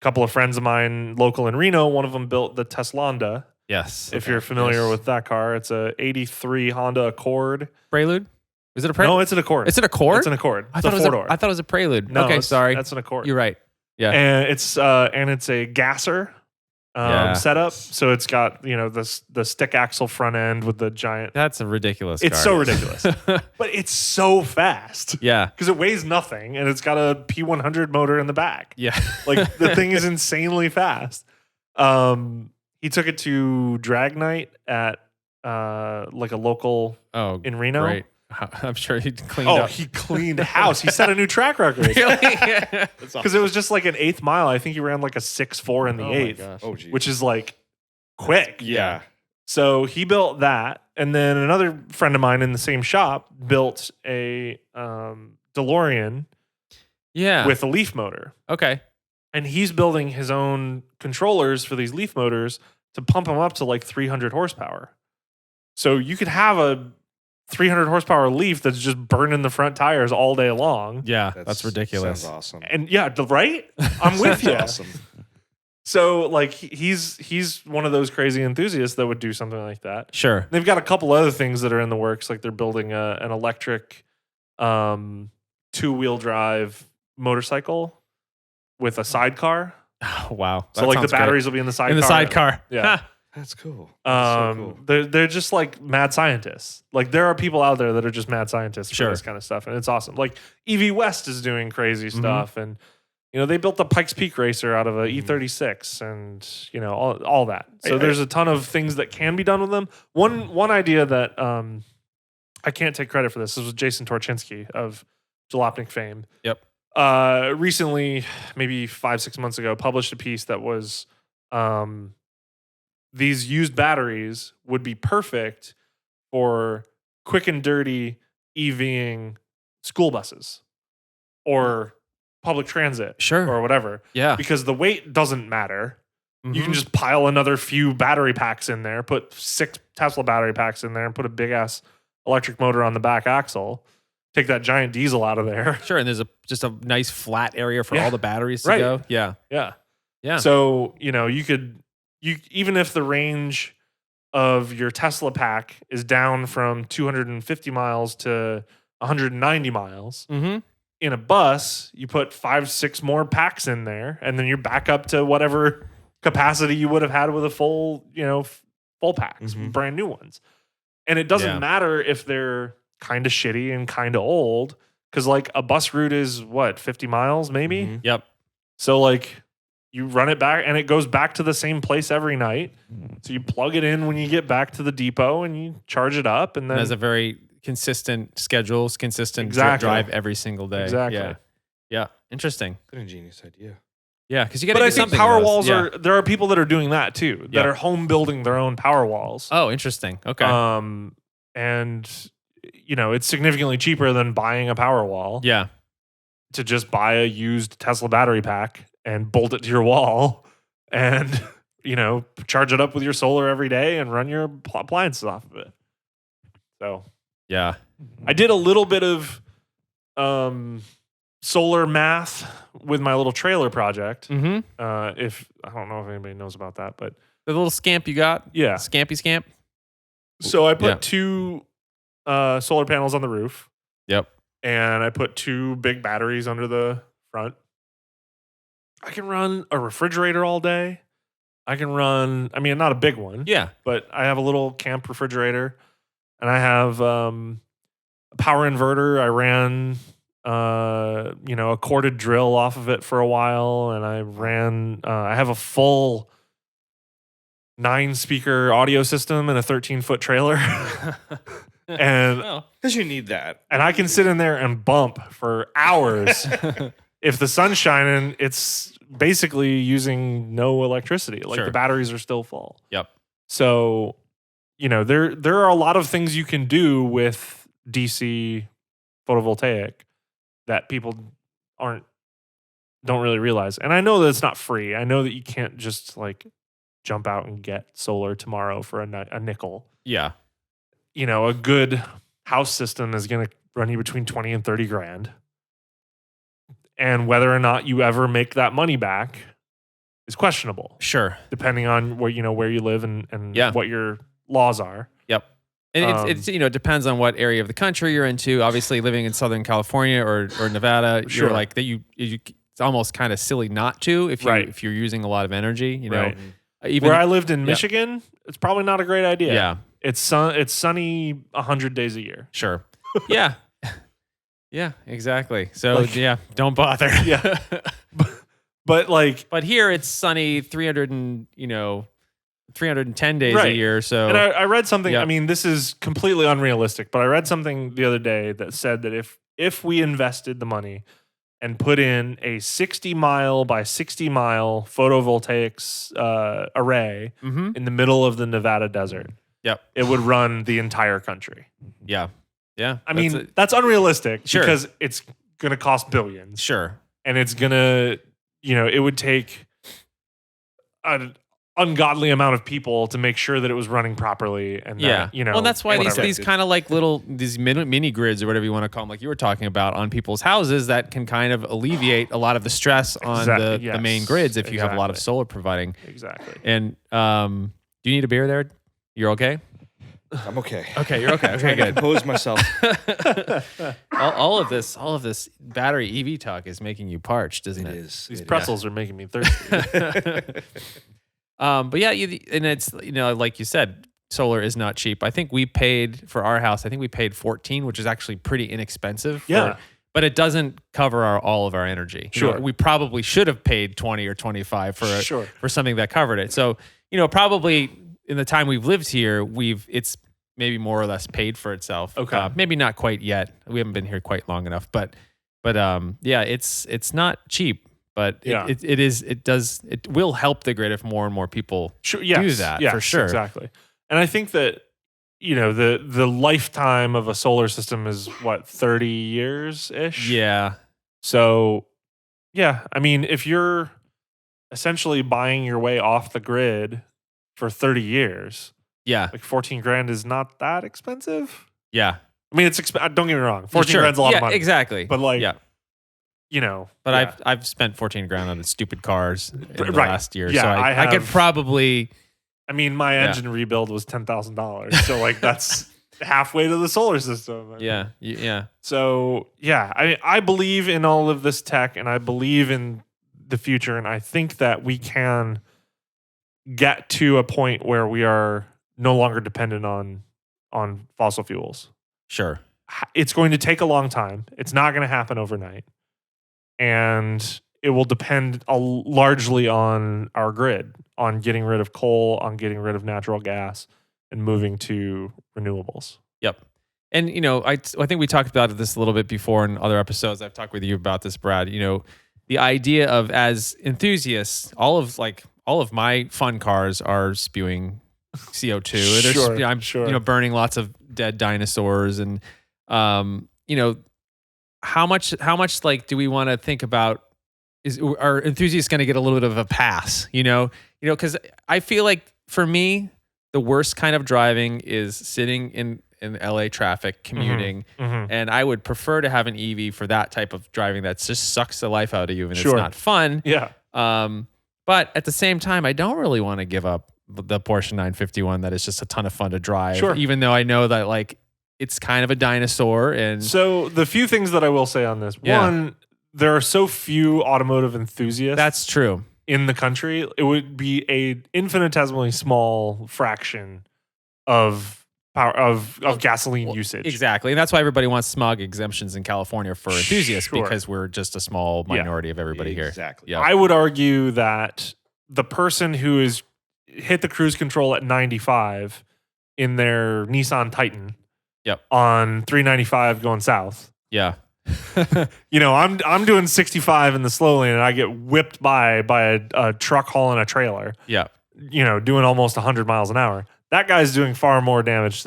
Couple of friends of mine local in Reno, one of them built the Teslanda. Yes. If you're familiar with that car, it's a 83 Honda Accord. Prelude? Is it a Prelude? No, it's an Accord. It's an Accord? It's an Accord. I It's thought a it was four-door. I thought it was a Prelude. No, okay, sorry. That's an Accord. You're right. Yeah. And it's a gasser Yeah. setup. So it's got the stick axle front end with the giant. That's a ridiculous It's car. so ridiculous, but it's so fast. Yeah. Because it weighs nothing, and it's got a P100 motor in the back. Yeah. Like the thing is insanely fast. He took it to Drag Night at like a local Oh, in Reno. great. I'm sure he cleaned Oh, up. he cleaned house. He set a new track record. Really? Because it was just like an 8th mile. I think he ran like a 6.4 in the 8th, Oh, geez. which is like quick. yeah. So he built that. And then another friend of mine in the same shop built a DeLorean Yeah. with a leaf motor. Okay. And he's building his own controllers for these leaf motors to pump them up to like 300 horsepower. So you could have a 300 horsepower Leaf that's just burning the front tires all day long. Yeah, that's ridiculous. Sounds awesome. And yeah, right? I'm with you. Awesome. So like he's one of those crazy enthusiasts that would do something like that. Sure. They've got a couple other things that are in the works, like they're building an electric 2-wheel drive motorcycle with a sidecar. Oh, wow. So like the batteries will be in the sidecar. In the sidecar. Yeah. That's cool. That's so cool. They're just like mad scientists. Like there are people out there that are just mad scientists for Sure. this kind of stuff, and it's awesome. Like EV West is doing crazy stuff, and they built the Pikes Peak racer out of a E36, and all that. So there's a ton of things that can be done with them. One idea that I can't take credit for this. This was Jason Torchinsky of Jalopnik fame. Yep. Recently, maybe 5-6 months ago, published a piece that was these used batteries would be perfect for quick and dirty EVing school buses or public transit Sure. or whatever. Yeah. Because the weight doesn't matter. You Mhm. can just pile another few battery packs in there, put 6 Tesla battery packs in there, and put a big ass electric motor on the back axle. Take that giant diesel out of there. Sure. And there's just a nice flat area for Yeah. all the batteries to Right. go. Yeah. Yeah. Yeah. So, you even if the range of your Tesla pack is down from 250 miles to 190 miles, Mm-hmm. in a bus, you put 5-6 more packs in there, and then you're back up to whatever capacity you would have had with a full packs, brand new ones. And it doesn't Yeah. matter if they're kind of shitty and kind of old, because like a bus route is 50 miles maybe. Yep. So like you run it back and it goes back to the same place every night. So you plug it in when you get back to the depot and you charge it up, and then It has a very consistent schedules, consistent Exactly. drive every single day. Exactly. Yeah. Yeah. Interesting. An ingenious idea. Yeah. Because you got to But do I think something. power with those. walls Yeah. there are people that are doing that too, that Yeah. are home building their own power walls. Oh, interesting. Okay. And it's significantly cheaper than buying a power wall. Yeah. To just buy a used Tesla battery pack and bolt it to your wall and charge it up with your solar every day and run your appliances off of it. So Yeah. I did a little bit of solar math with my little trailer project. Mm-hmm. If I don't know if anybody knows about that, but The little scamp you got. yeah. Scampy scamp. So I put Yeah. 2 solar panels on the roof, Yep. and I put 2 big batteries under the front. I can run a refrigerator all day. I can run, not a big one, Yeah. but I have a little camp refrigerator, and I have a power inverter. I ran, a corded drill off of it for a while, and I have a full 9-speaker audio system in a 13-foot trailer. And Well. Because you need that. I can sit in there and bump for hours. If the sun's shining, it's basically using no electricity. Like Sure. the batteries are still full. Yep. So, there are a lot of things you can do with DC photovoltaic that people don't really realize. And I know that it's not free. I know that you can't just like jump out and get solar tomorrow for a nickel. Yeah. A good house system is going to run you between 20 and 30 grand. And whether or not you ever make that money back is questionable, Sure. depending on where you live and Yeah. what your laws are. Yep. And it's it depends on what area of the country you're into. Obviously, living in Southern California or Nevada, Sure. you're like that. It's almost kind of silly not to if you're using a lot of energy. Right. Even Where I lived in Michigan, it's probably not a great idea. Yeah. It's sunny 100 days a year. Sure. Yeah. Yeah. Exactly. So don't bother. Yeah. But like, But here it's sunny 310 days a Right. year. So and I read something. Yeah. This is completely unrealistic, but I read something the other day that said that if we invested the money and put in a 60-mile by 60-mile photovoltaics array Mhm. in the middle of the Nevada desert, Yep. it would run the entire country. Yeah. Yeah. That's unrealistic Sure. because it's going to cost billions. Sure. And it's going to, it would take ungodly amount of people to make sure that it was running properly. And that, well, and that's why whatever. these kind of like these mini grids or whatever you want to call them, like you were talking about, on people's houses that can kind of alleviate a lot of the stress on the main grids if you have a lot of solar providing. Exactly. And do you need a beer there? You're okay? I'm okay. Okay, you're okay. Okay, Trying to good. compose myself. all of this battery EV talk is making you parched, isn't it? It is. These pretzels are making me thirsty. But yeah, and it's, like you said, solar is not cheap. I think we paid for our house. I think we paid 14, which is actually pretty inexpensive. But it doesn't cover all of our energy. Sure. We probably should have paid 20 or 25 for something that covered it. So, probably in the time we've lived here, it's maybe more or less paid for itself. Okay. Maybe not quite yet. We haven't been here quite long enough, but it's not cheap. But it will help the grid if more and more people do that, for sure. Exactly. And I think that, the lifetime of a solar system is 30 years ish. Yeah. So, I mean, if you're essentially buying your way off the grid for 30 years, like 14 grand is not that expensive. Yeah. I mean, don't get me wrong. 14 grand's a lot of money. Exactly. But But I've spent 14 grand on the stupid cars in the last year. Yeah, so I could probably. I mean, my engine rebuild was $10,000. So that's halfway to the solar system. Yeah. So I believe in all of this tech, and I believe in the future, and I think that we can get to a point where we are no longer dependent on fossil fuels. Sure. It's going to take a long time. It's not going to happen overnight. And it will depend largely on our grid, on getting rid of coal, on getting rid of natural gas, and moving to renewables. Yep. And, I think we talked about this a little bit before in other episodes. I've talked with you about this, Brad. The idea of, as enthusiasts, all of my fun cars are spewing CO2. I'm burning lots of dead dinosaurs, and how much like do we want to think about, are enthusiasts going to get a little bit of a pass? Because I feel like for me, the worst kind of driving is sitting in LA traffic, commuting, and I would prefer to have an EV for that type of driving that just sucks the life out of you and it's not fun. Yeah. But at the same time, I don't really want to give up the Porsche 951 that is just a ton of fun to drive, even though I know that it's kind of a dinosaur. And so the few things that I will say on this, one, there are so few automotive enthusiasts. That's true. In the country, it would be a infinitesimally small fraction of gasoline usage. Exactly. And that's why everybody wants smog exemptions in California for enthusiasts, because we're just a small minority of everybody here. Exactly. Yeah. I would argue that the person who is hit the cruise control at 95 in their Nissan Titan on 395 going south. Yeah. I'm doing 65 in the slow lane and I get whipped by a truck hauling a trailer. Yeah. Doing almost 100 miles an hour. That guy's doing far more damage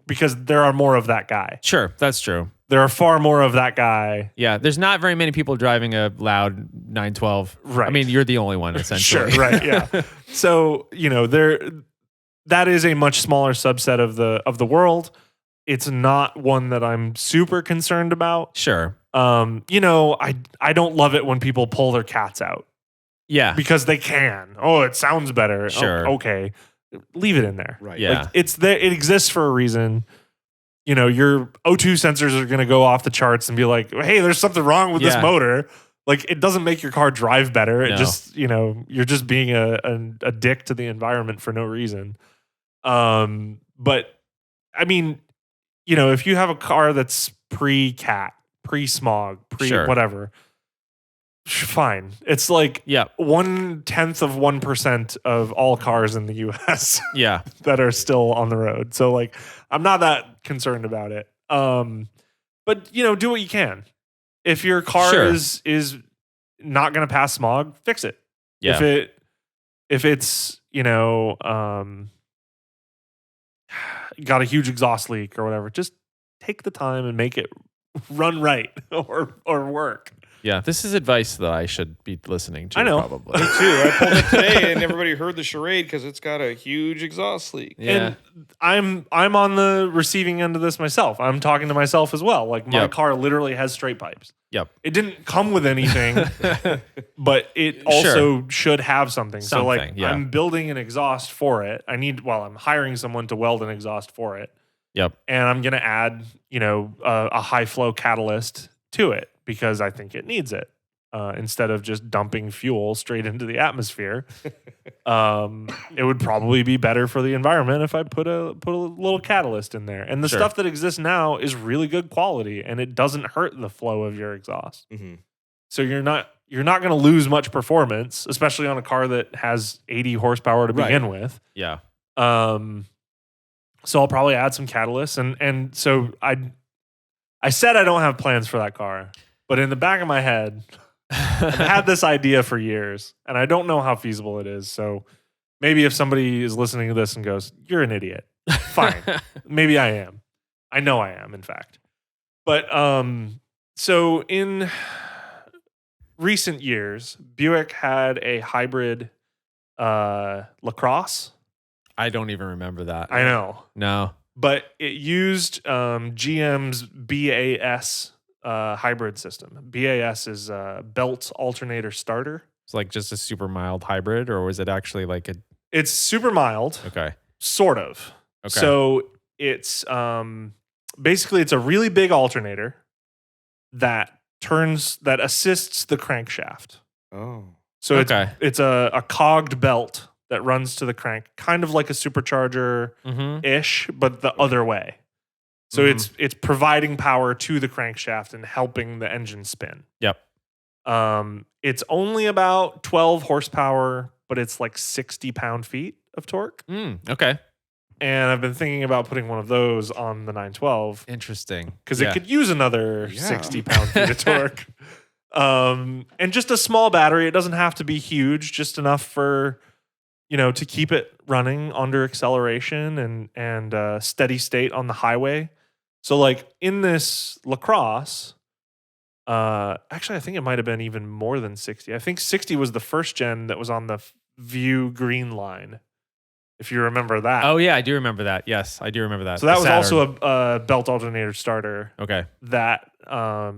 because there are more of that guy. Sure, that's true. There are far more of that guy. Yeah, there's not very many people driving a loud 912. Right. I mean, you're the only one, essentially. Sure, right, yeah. So, that is a much smaller subset of the world. It's not one that I'm super concerned about. Sure. I don't love it when people pull their cats out. Yeah. Because they can. Oh, it sounds better. Sure. Oh, okay. Leave it in there. Right. Yeah. It's there. It exists for a reason. Your O2 sensors are going to go off the charts and be like, hey, there's something wrong with this motor. It doesn't make your car drive better. It just, you're just being a dick to the environment for no reason. But I mean, if you have a car that's pre-cat, pre-smog, whatever, fine. It's 0.1% of all cars in the US that are still on the road. So I'm not that concerned about it. But do what you can. If your car is not going to pass smog, fix it. Yeah. If it's, got a huge exhaust leak or whatever, just take the time and make it run right or work. Yeah, this is advice that I should be listening to. I know. Probably. Me too. I pulled it today, and everybody heard the charade because it's got a huge exhaust leak. Yeah. And I'm on the receiving end of this myself. I'm talking to myself as well. Like my Yep. car literally has straight pipes. Yep. It didn't come with anything, but it also should have something. So like Something, yeah. I'm building an exhaust for it. I'm hiring someone to weld an exhaust for it. Yep. And I'm going to add, a high flow catalyst to it because I think it needs it. Instead of just dumping fuel straight into the atmosphere, it would probably be better for the environment if I put a little catalyst in there. And the stuff that exists now is really good quality, and it doesn't hurt the flow of your exhaust. Mm-hmm. So you're not going to lose much performance, especially on a car that has 80 horsepower to begin with. Yeah. So I'll probably add some catalysts, and so I said I don't have plans for that car, but in the back of my head, I've had this idea for years, and I don't know how feasible it is. So maybe if somebody is listening to this and goes, "You're an idiot," fine. Maybe I am. I know I am, in fact. But so in recent years, Buick had a hybrid LaCrosse. I don't even remember that. I know. No. But it used GM's BAS hybrid system. BAS is belt alternator starter. It's like just a super mild hybrid, or was it actually like a? It's super mild, Okay. sort of. Okay. So it's basically it's a really big alternator that assists the crankshaft. Oh. So Okay. it's a cogged belt that runs to the crank, kind of like a supercharger ish, but the other way. So it's providing power to the crankshaft and helping the engine spin. Yep. It's only about 12 horsepower, but it's like 60 pound-feet of torque. Okay. And I've been thinking about putting one of those on the 912 Interesting. because it could use another Yeah. 60 pound-feet of torque. And just a small battery. It doesn't have to be huge, just enough for to keep it running under acceleration and steady state on the highway. So like in this LaCrosse, actually I think it might have been even more than 60. I think 60 was the first gen that was on the View green line, if you remember that. Oh yeah, I do remember that. Yes, I do remember that. So that The was Saturn. also a belt alternator starter. Okay. That I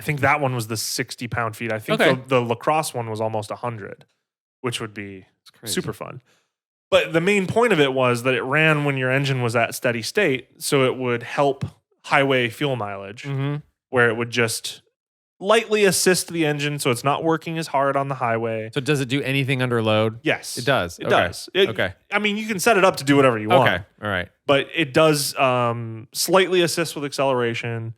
think that one was the 60 pound-feet. I think Okay. the LaCrosse one was almost 100, which would be Crazy. super fun. But the main point of it was that it ran when your engine was at steady state, so it would help highway fuel mileage, where it would just lightly assist the engine so it's not working as hard on the highway. So does it do anything under load? Yes. It does. It Okay. does. Okay. I mean, you can set it up to do whatever you want. Okay. All right. But it does slightly assist with acceleration, and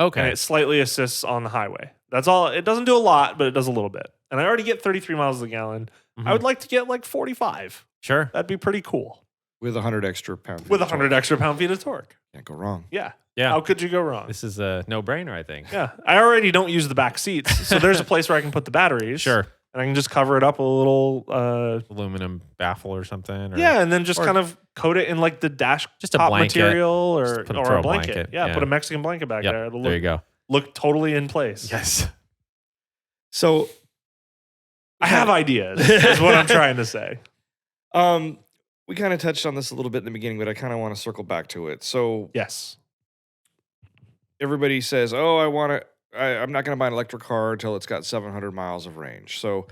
Okay. it slightly assists on the highway. That's all. It doesn't do a lot, but it does a little bit. And I already get 33 miles a gallon. I would like to get like 45. Sure. That'd be pretty cool. With 100 extra pounds. With 100 extra pound-feet of torque. Can't go wrong. Yeah. Yeah. How could you go wrong? This is a no-brainer, I think. Yeah. I already don't use the back seats. So there's a place where I can put the batteries. Sure. And I can just cover it up with a little Aluminum baffle or something. Or, yeah, and then just or- kind of coat it in like the dash Just a top blanket. material or throw a blanket. Yeah, put a Mexican blanket back Yep, there. It'll there you go. look totally in place. Yes. So I have ideas, is what I'm trying to say. we kind of touched on this a little bit in the beginning, but I kind of want to circle back to it. So Yes. everybody says, "Oh, I'm not going to buy an electric car until it's got 700 miles of range." So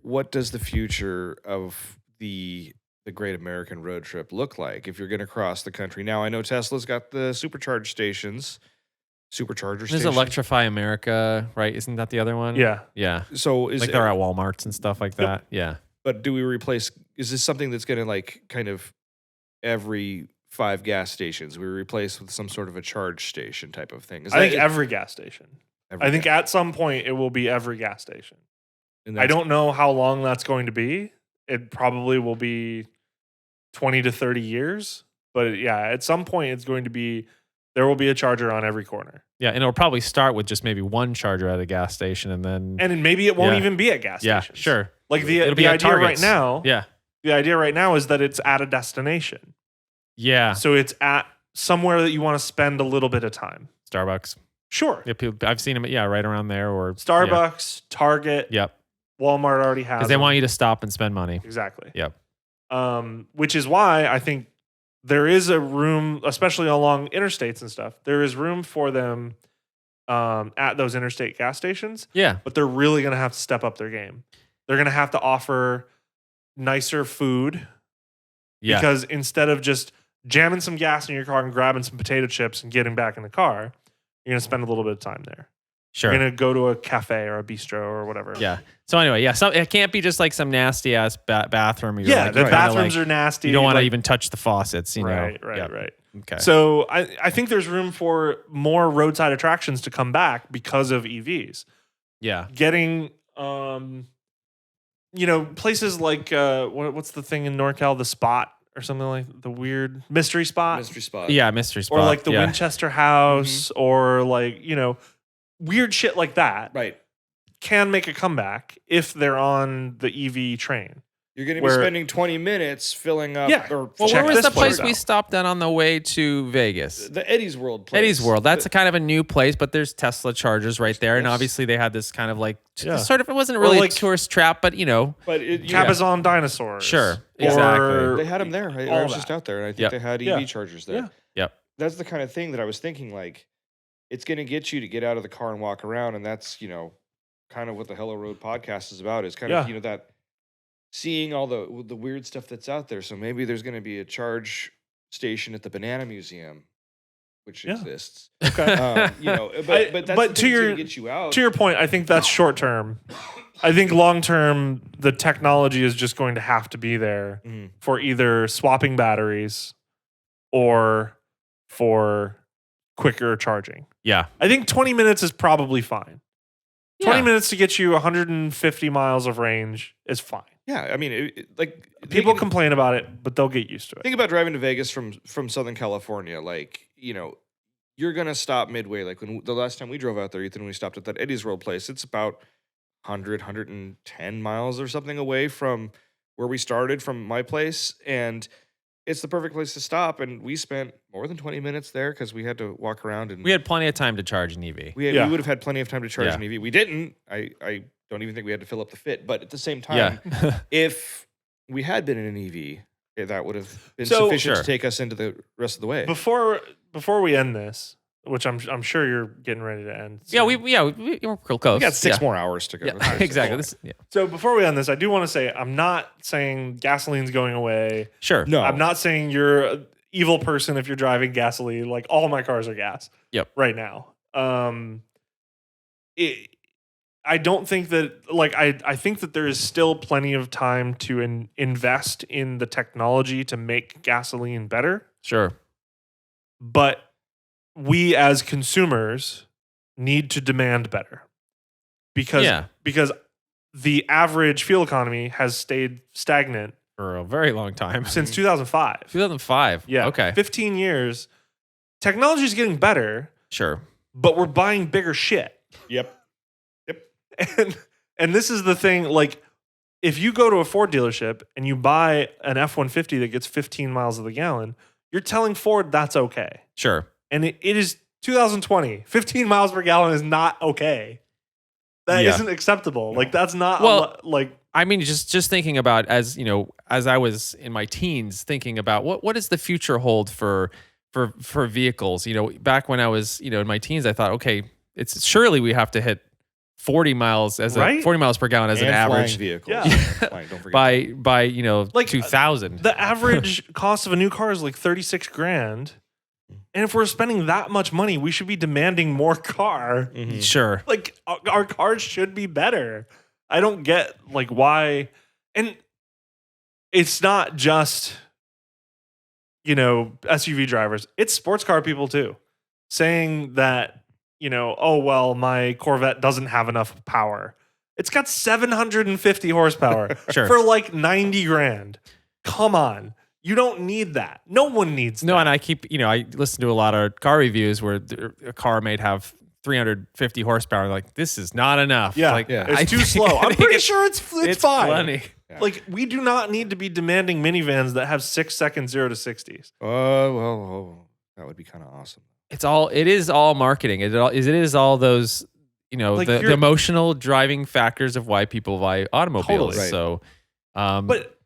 what does the future of the Great American Road Trip look like if you're going to cross the country? Now, I know Tesla's got the supercharger stations. There's Electrify America, right? Isn't that the other one? Yeah. Yeah. So is Like they're at Walmarts and stuff like that. Yeah. But do we replace? Is this something that's going to like kind of every 5 gas stations we replace with some sort of a charge station type of thing? I think every gas station. every I think gas- at some point it will be every gas station. and I that's- don't know how long that's going to be. It probably will be 20 to 30 years. But yeah, at some point there will be a charger on every corner. Yeah. And it'll probably start with just maybe one charger at a gas station and then. And maybe it won't Yeah. even be at gas yeah, stations. sure. Like It'll be the at idea right Targets. now. Yeah. The idea right now is that it's at a destination. Yeah. So it's at somewhere that you want to spend a little bit of time. Starbucks. Sure. Yeah, I've seen them. Yeah, right around there or Starbucks, Target, Yep. Walmart already has. Because they want you to stop and spend money. Exactly. Yep. Which is why I think there is a room, especially along interstates and stuff. There is room for them at those interstate gas stations. Yeah. But they're really going to have to step up their game. They're going to have to offer nicer food. Yeah. Because instead of just jamming some gas in your car and grabbing some potato chips and getting back in the car, you're going to spend a little bit of time there. Sure. You're going to go to a cafe or a bistro or whatever. Yeah. So anyway, it can't be just like some nasty ass bathroom. Yeah, the bathrooms are nasty. You don't want to even touch the faucets, you know. Right. Okay. So I think there's room for more roadside attractions to come back because of EVs. Yeah. Getting, places like, what's the thing in NorCal, the Spot or something like the weird Mystery Spot? Mystery Spot. Yeah, Mystery Spot. Or like the Winchester House or like, weird shit like that. Right. Can make a comeback if they're on the EV train. You're going to be spending 20 minutes filling up. Yeah. Or Well, Check where was this the place place we out. stopped at on the way to Vegas? The Eddie's World place. Eddie's World. That's a kind of a new place, but there's Tesla chargers right there. And Yes. obviously they had this kind of like, Yeah. sort of, it wasn't really like- a tourist trap, but But Cabazon dinosaurs. Sure. Or- Exactly. they had them there. I all was that. just out there, and I think Yep. they had EV chargers there. Yeah. Yep. That's the kind of thing that I was thinking, like, it's going to get you to get out of the car and walk around, and that's, kind of what the Hello Road podcast is about, is kind of, that seeing all the weird stuff that's out there. So maybe there's going to be a charge station at the Banana Museum, which exists. Okay. But that's but the thing that's gonna get you out. To your point, I think that's short term. I think long term, the technology is just going to have to be there for either swapping batteries or for quicker charging. Yeah. I think 20 minutes is probably fine. 20 Yeah. minutes to get you 150 miles of range is fine. Yeah, I mean, People complain about it, but they'll get used to it. Think about driving to Vegas from Southern California. Like, you're gonna stop midway. Like when the last time we drove out there, Ethan, we stopped at that Eddie's World place. It's about 110 miles or something away from where we started from my place, and it's the perfect place to stop. And we spent more than 20 minutes there because we had to walk around, and We had plenty of time to charge an EV. we would have had plenty of time to charge an EV. We didn't. I don't even think we had to fill up the fit. But at the same time, if we had been in an EV, that would have been sufficient to take us into the rest of the way. Before we end this, which I'm sure you're getting ready to end. Yeah, soon. we're real close. We got 6 more hours to go. Yeah, exactly. So before we end this, I do want to say I'm not saying gasoline's going away. Sure. No, I'm not saying you're an evil person if you're driving gasoline. Like all my cars are gas. Yep. Right now. I don't think that I think that there is still plenty of time to invest in the technology to make gasoline better. Sure. But we as consumers need to demand better because the average fuel economy has stayed stagnant For a very long time. since 2005. 2005. Yeah. Okay. 15 years. Technology is getting better, Sure. but we're buying bigger shit. Yep. And this is the thing, like if you go to a Ford dealership and you buy an F-150 that gets 15 miles of the gallon, you're telling Ford that's okay. Sure. And it is 2020. 15 miles per gallon is not okay. That isn't acceptable. Like that's not I mean, just thinking about as I was in my teens, thinking about what does the future hold for vehicles? Back when I was in my teens, I thought, okay, it's surely we have to hit 40 miles 40 miles per gallon as an average vehicle. Yeah. Flying, don't forget. by Like, 2000. the average cost of a new car is like $36,000. And if we're spending that much money, we should be demanding more car. Sure. Like our cars should be better. I don't get like why. And it's not just, SUV drivers. It's sports car people too, saying that, oh, well, my Corvette doesn't have enough power. It's got 750 horsepower Sure. for like $90,000. Come on. You don't need that. No one needs that. No, and I keep, I listen to a lot of car reviews where a car may have 350 horsepower. Like, this is not enough. Yeah, like, it's too slow. I'm pretty sure it's fine. Plenty. Yeah. Like, we do not need to be demanding minivans that have 6 seconds 0 to 60s. Well, that would be kind of awesome. It is all marketing. It is all those, Like, the emotional driving factors of why people buy automobiles. Totally. Right. So, But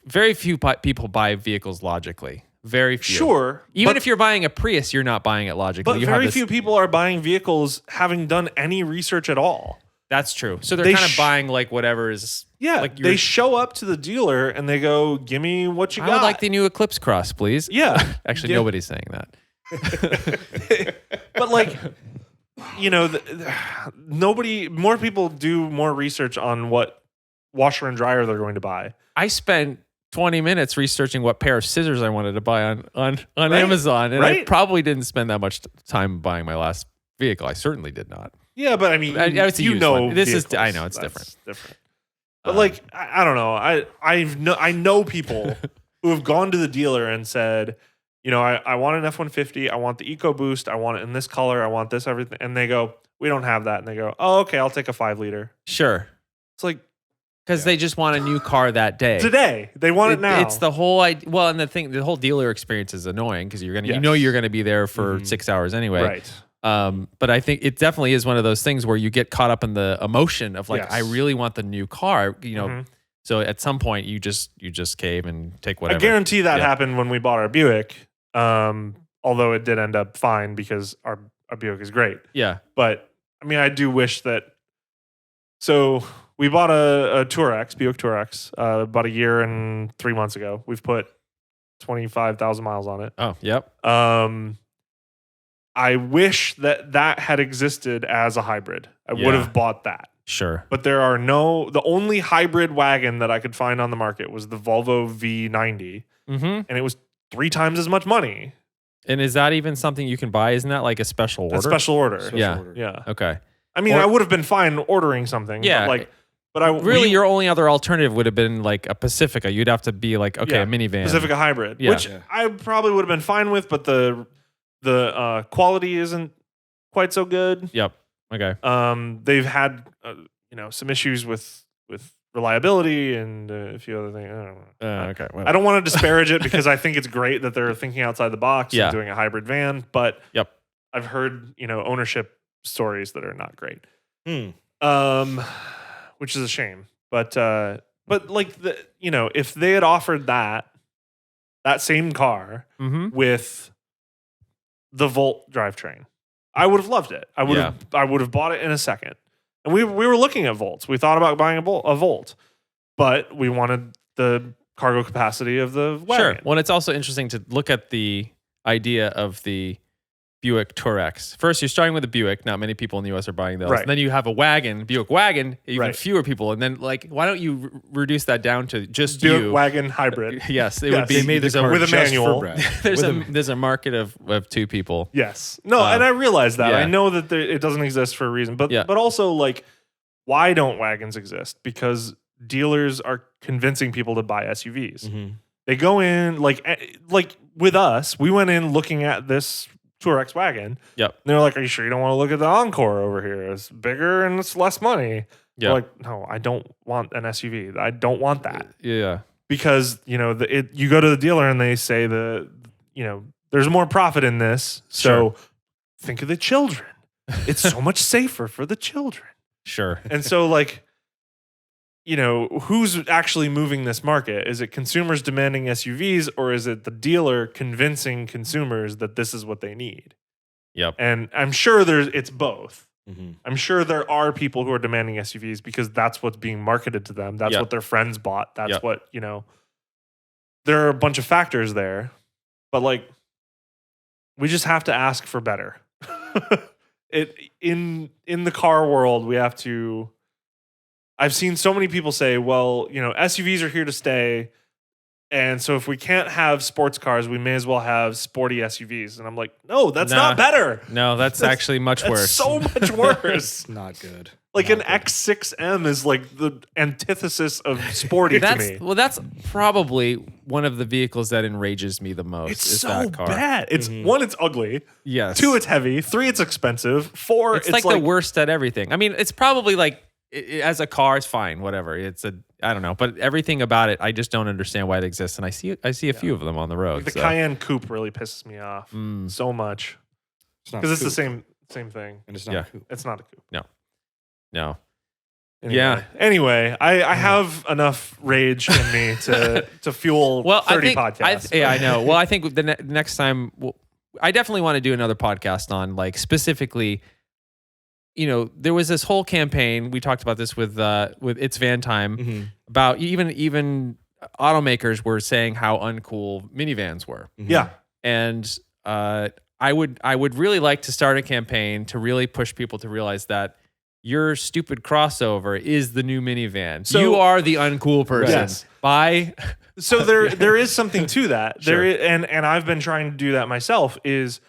very few people buy vehicles logically. Very few. sure, Even but, if you're buying a Prius, you're not buying it logically. but You have very this- few people are buying vehicles having done any research at all. That's true. So they're They kind of buying like whatever is. Yeah, like they show up to the dealer and they go, "Give me what you I got." would like the new Eclipse Cross, please. Yeah, Actually, Yeah. nobody's saying that. But like, more people do more research on what washer and dryer they're going to buy. I spent 20 minutes researching what pair of scissors I wanted to buy on Right? Amazon, and I Right? probably didn't spend that much time buying my last vehicle. I certainly did not. Yeah, but I mean, It's a you used know, one. This is- vehicles. I know, it's That's different. But like, I don't know. I know people who have gone to the dealer and said, I want an F-150. I want the EcoBoost. I want it in this color. I want this everything. And they go, we don't have that. And they go, oh, okay, I'll take a 5-liter. Sure. It's like Because they just want a new car that day. today they want it now. It's the whole idea. Well, and the whole dealer experience is annoying because you're gonna, Yes. you're gonna be there for 6 hours anyway. right. But I think it definitely is one of those things where you get caught up in the emotion of like, Yes. I really want the new car. Mhm. So at some point you just cave and take whatever. I guarantee that Yeah. happened when we bought our Buick. Although it did end up fine because our Buick is great. Yeah. But I mean, I do wish that. So we bought a Buick Tourex, about a year and 3 months ago. We've put 25,000 miles on it. Oh, yep. I wish that had existed as a hybrid. I would Yeah. have bought that. Sure. But the only hybrid wagon that I could find on the market was the Volvo V90, Mm-hmm. and it was 3 times as much money. And is that even something you can buy? Isn't that like a special order? That's special order. Special Yeah. order. Yeah. Okay. I mean, Or- I would have been fine ordering something. Yeah. But I Really, your only other alternative would have been like a Pacifica. You'd have to be like, okay, Yeah. a minivan. Pacifica hybrid, Yeah. which Yeah. I probably would have been fine with, but the quality isn't quite so good. Yep. Okay. They've had some issues with reliability and a few other things. I don't know. Okay. Well, I don't want to disparage it because I think it's great that they're thinking outside the box Yeah. and doing a hybrid van, but Yep. I've heard ownership stories that are not great. Hmm. Which is a shame. But like if they had offered that same car Mm-hmm. with the Volt drivetrain, I would have loved it. I would have bought it in a second. And we were looking at Volts. We thought about buying a Volt, but we wanted the cargo capacity of the wagon. Sure. Well, it's also interesting to look at the idea of the Buick Tourex. First, you're starting with a Buick. Not many people in the U.S. are buying those. Right. And then you have a wagon, Buick wagon, even Right. fewer people. And then, like, why don't you reduce that down to just Buick you? wagon hybrid. Yes, it Yes. would be. They made the there's a- car with a just manual. for Brad. There's With there's a market of 2 people. Yes. No, and I realize that. yeah. I know that it doesn't exist for a reason. But Yeah. but also, like, why don't wagons exist? Because dealers are convincing people to buy SUVs. Mhm. They go in like with us, we went in looking at this Tourex wagon. Yep. And they're like, "Are you sure you don't want to look at the Encore over here? It's bigger and it's less money." Yeah. We're like, "No, I don't want an SUV. I don't want that." Yeah. Because, you go to the dealer and they say there's more profit in this. So think of the children. It's so much safer for the children. Sure. And so, like, who's actually moving this market? Is it consumers demanding SUVs, or is it the dealer convincing consumers that this is what they need? Yep. And I'm sure it's both. Mhm. I'm sure there are people who are demanding SUVs because that's what's being marketed to them. That's Yep. what their friends bought. That's Yep. what, there are a bunch of factors there, but like, we just have to ask for better. In the car world, we have to. I've seen so many people say, well, SUVs are here to stay. And so if we can't have sports cars, we may as well have sporty SUVs. And I'm like, no, that's Nah. not better. No, that's actually much That's worse. so much worse. It's not good. Like Not an good. X6M is like the antithesis of sporty to me. That's probably one of the vehicles that enrages me the most. It's is so that car. bad. It's Mhm. 1, it's ugly. Yes. 2, it's heavy. 3, it's expensive. 4, It's like the worst at everything. I mean, it's probably like as a car, it's fine, whatever. I don't know, but everything about it, I just don't understand why it exists, and I see a few of them on the road. The Cayenne Coupe really pisses me off so much because it's the same thing, and it's not a coupe. It's not a coupe. No. Anyway, I have enough rage in me to fuel 30 podcasts. I know. Well, I think the next time, I definitely want to do another podcast on like specifically. There was this whole campaign. We talked about this with It's Van Time about even automakers were saying how uncool minivans were. Yeah, and I would really like to start a campaign to really push people to realize that your stupid crossover is the new minivan. So you are the uncool person. Yes. Bye. So there is something to that. Sure. And I've been trying to do that myself. It's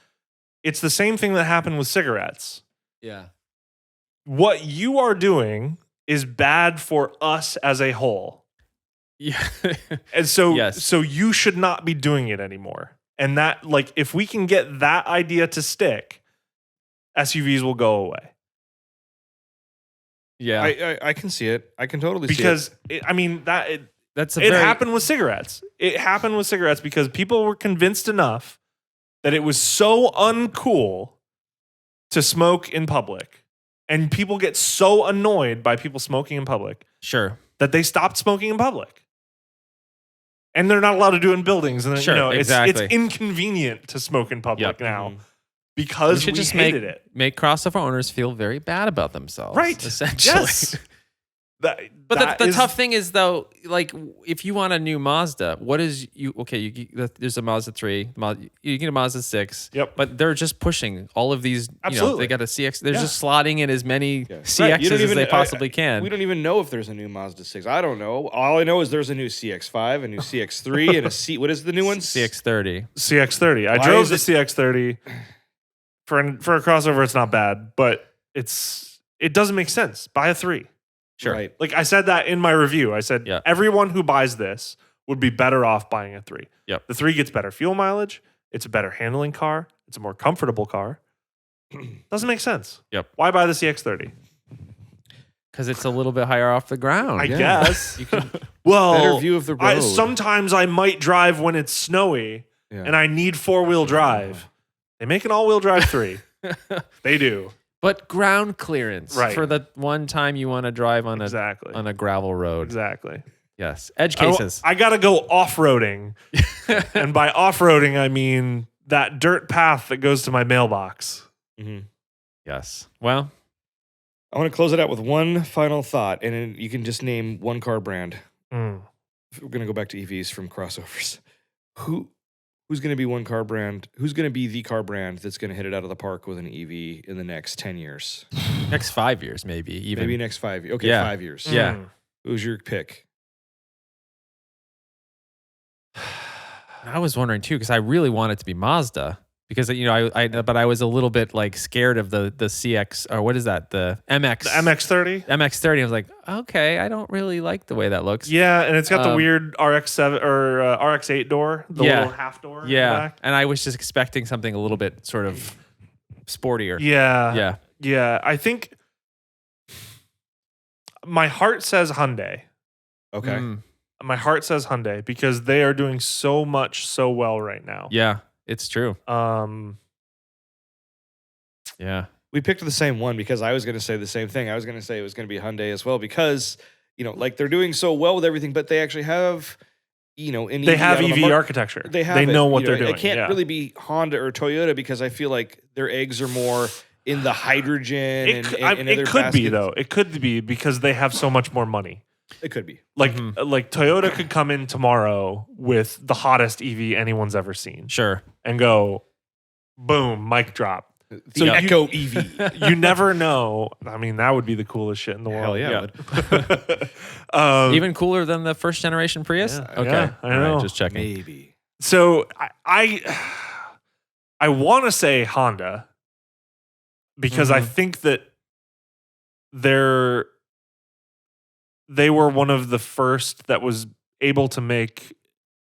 the same thing that happened with cigarettes. Yeah. What you are doing is bad for us as a whole. Yeah. And so Yes. so you should not be doing it anymore. And that, like, if we can get that idea to stick, SUVs will go away. Yeah. I can see it. I can totally Because see it. it happened with cigarettes. It happened with cigarettes because people were convinced enough that it was so uncool to smoke in public. And people get so annoyed by people smoking in public Sure. that they stopped smoking in public. And they're not allowed to do it in buildings. And Sure, it's exactly. inconvenient to smoke in public Yep. now because we just hated it. make crossover owners feel very bad about themselves. Right. Essentially. Yes. But the tough thing is, though, like, if you want a new Mazda, there's a Mazda 3, you get a Mazda 6. Yep. But they're just pushing all of these, Absolutely. they got a CX. They're just slotting in as many Right. CXs as they possibly can. We don't even know if there's a new Mazda 6. I don't know. All I know is there's a new CX-5, a new CX-3, and what is the new one? CX-30. CX-30. I Why drove is the it- CX-30. For a crossover, it's not bad, but it doesn't make sense. Buy a 3. Sure. Right. Like I said that in my review. I said everyone who buys this would be better off buying a 3. Yep. The 3 gets better fuel mileage. It's a better handling car. It's a more comfortable car. Doesn't make sense. Yep. Why buy the CX-30? Because it's a little bit higher off the ground. I guess. You can, Well, Better view of the road. sometimes I might drive when it's snowy and I need 4-wheel drive. They make an all-wheel drive 3. They do. but ground clearance for the one time you want to drive on a gravel road. Exactly. Yes. Edge cases. I got to go off-roading. And by off-roading, I mean that dirt path that goes to my mailbox. Mm-hmm. Yes. Well, I want to close it out with one final thought, and then you can just name one car brand. We're going to go back to EVs from crossovers. Who's going to be one car brand? Who's going to be the car brand that's going to hit it out of the park with an EV in the next 10 years? next 5 years, maybe even. Maybe next 5 years. Okay, Yeah. 5 years. Yeah. Who's your pick? I was wondering too, because I really want it to be Mazda. Because but I was a little bit like scared of the CX, or what is that? The MX. The MX-30? MX-30. I was like, okay, I don't really like the way that looks. Yeah, and it's got the weird RX-7 or RX-8 door, the little half door. In the back. And I was just expecting something a little bit sort of sportier. Yeah. Yeah. I think my heart says Hyundai. Okay. My heart says Hyundai because they are doing so much so well right now. Yeah, it's true. Yeah. We picked the same one because I was going to say the same thing. I was going to say it was going to be Hyundai as well because, like they're doing so well with everything, but they actually have, they have EV architecture. They know what they're doing. It can't really be Honda or Toyota because I feel like their eggs are more in the hydrogen and other it could be baskets. though. It could be because they have so much more money. It could be. Like Toyota could come in tomorrow with the hottest EV anyone's ever seen. Sure. And go, boom, mic drop. The Echo EV. You never know. I mean, that would be the coolest shit in the world. Hell yeah. It would. Even cooler than the first generation Prius? Yeah, Okay. yeah, I All right, know. just checking. Maybe. So I want to say Honda because I think that they were one of the first that was able to make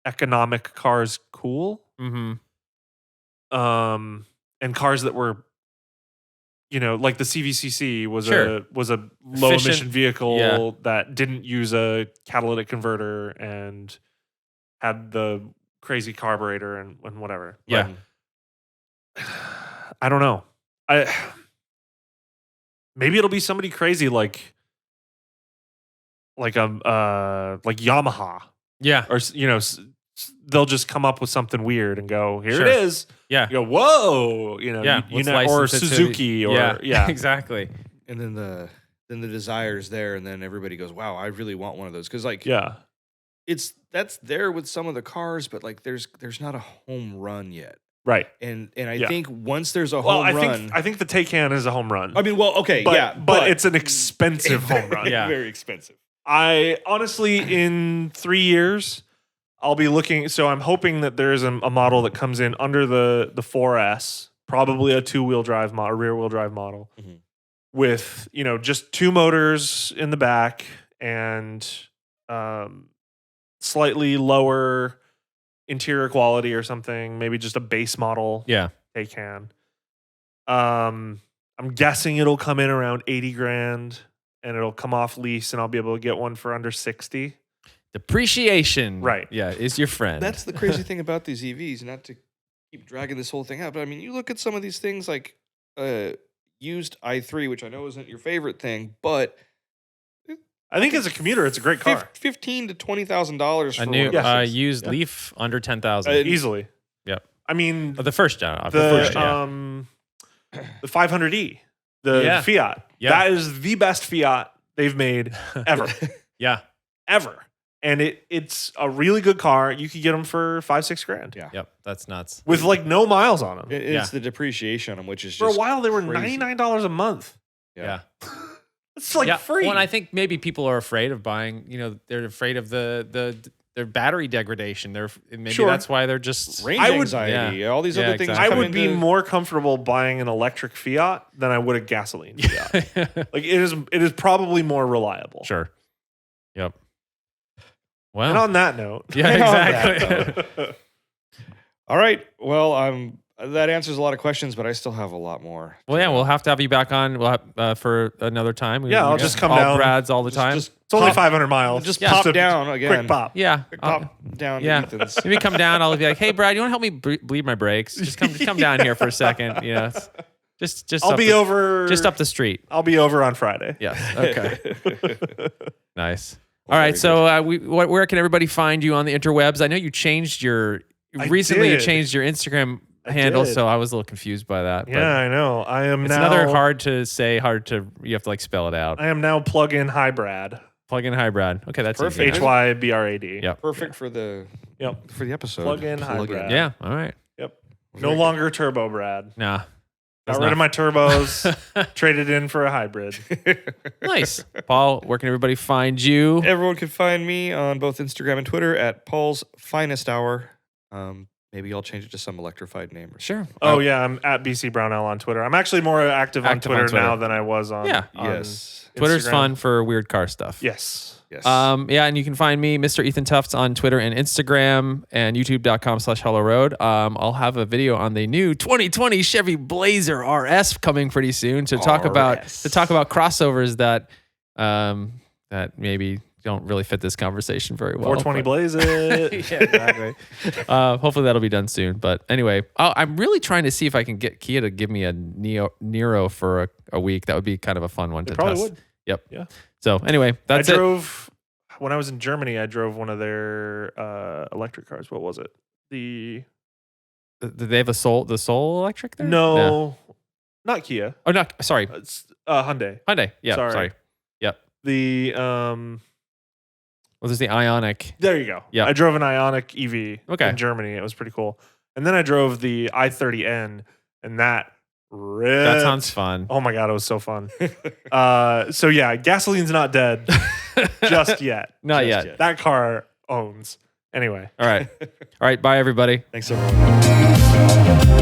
economic cars cool. Mm-hmm. And cars that were, like the CVCC was Sure. a low Efficient, emission vehicle yeah. that didn't use a catalytic converter and had the crazy carburetor and whatever. Yeah. I don't know. Maybe it'll be somebody crazy like Yamaha, Yeah. or they'll just come up with something weird and go, here Sure. it is. Yeah. You go, whoa, Yeah. you let's know, or license it to the- Suzuki, or yeah. exactly. And then the desire's there, and then everybody goes, wow, I really want one of those. Because like Yeah. that's there with some of the cars, but like there's not a home run yet. Right. And I Yeah. think once there's a Well, home run, I think the Taycan is a home run. I mean, well, okay, but, yeah, but it's an expensive home run. Yeah. very expensive. I honestly, in 3 years, I'll be looking. So I'm hoping that there's a model that comes in under the 4S, probably a two-wheel drive model, rear-wheel drive model, Mhm. with just two motors in the back and slightly lower interior quality or something. Maybe just a base model. Yeah. Taycan. I'm guessing it'll come in around 80 grand, and it'll come off lease, and I'll be able to get one for under 60. Depreciation. Right. Yeah. Is your friend. That's the crazy thing about these EVs. Not to keep dragging this whole thing out, but I mean, you look at some of these things like used i3, which I know isn't your favorite thing, but I think as a commuter, it's a great car. $15,000 to $20,000 for a new one of those. used Yeah. Leaf under 10,000. Easily. Yep. I mean, The first gen. the 500e, the Fiat. Yeah. That is the best Fiat they've made ever. Yeah. Ever. And it's a really good car. You could get them for $5-6 grand. Yeah. Yep. That's nuts. With like no miles on them. It's Yeah. the depreciation on them, which is For just a while, they were crazy. $99 a month. Yeah. It's like yeah. free. Well, and I think maybe people are afraid of buying, they're afraid of their battery degradation. Maybe Sure. that's why they're just range I would- anxiety, all these Yeah, other things. exactly. I come would be into- more comfortable buying an electric Fiat than I would a gasoline Fiat. Like it is probably more reliable. Sure. Yep. And Well, on that note, yeah, And on that exactly. All right. Well, that answers a lot of questions, but I still have a lot more. Well, yeah, we'll have to have you back on. We'll have, for another time. Yeah, I'll just come all down. Brad's all the time. Just it's only pop- 500 miles. Just Yeah. pop a down again. Quick pop. yeah. Quick pop down yeah. to Ethan's. Maybe come down. I'll be like, hey, Brad, you want to help me bleed my brakes? Just come down here for a second. Just I'll up be over. just up the street. I'll be over on Friday. Yes. Okay. Nice. Well, All right. very So, where can everybody find you on the interwebs? I know you changed recently. You did. changed your Instagram I handle, did. so I was a little confused by that. but Yeah, I know. I am it's now another hard to say. You have to spell it out. I am now plug-in hybrid. Plug in hybrid. Okay, that's Perfect. easy. HYBRAD. Yep. Perfect for the Yep. episode. Plug-in hybrid. Yeah. All right. Yep. No longer turbo, Brad. Nah. Got rid of my turbos. Traded in for a hybrid. Nice. Paul, where can everybody find you? Everyone can find me on both Instagram and Twitter at Paul's Finest Hour. Maybe I'll change it to some electrified name. Or Sure. Oh yeah, I'm at BC Brownell on Twitter. I'm actually more active on Active on Twitter Twitter. now than I was on. Yeah. on Yes. Twitter's Instagram. fun for weird car stuff. Yes. Yes. Yeah, and you can find me, Mr. Ethan Tufts, on Twitter and Instagram and youtube.com/Hello Road. I'll have a video on the new 2020 Chevy Blazer RS coming pretty soon to talk about RS. crossovers that that maybe don't really fit this conversation very well. 420 but- blaze it. Yeah, exactly. Hopefully that'll be done soon. But anyway, I'm really trying to see if I can get Kia to give me a Nero for a week. That would be kind of a fun one to Probably test. would. Yep. Yeah. So anyway, that's I it. drove when I was in Germany. I drove one of their electric cars. What was it? Did they have the Soul Electric there? No, not Kia. Oh, no. Sorry. It's Hyundai. Hyundai. Yeah. Sorry. Yep. The Well, there's the Ionic. there you go. Yeah. I drove an Ionic EV Okay. in Germany. It was pretty cool. And then I drove the i30N, and that ripped. That sounds fun. Oh my god, it was so fun. So yeah, gasoline's not dead just yet. Not Just yet. That car owns. Anyway. All right. All right. Bye, everybody. Thanks, everyone.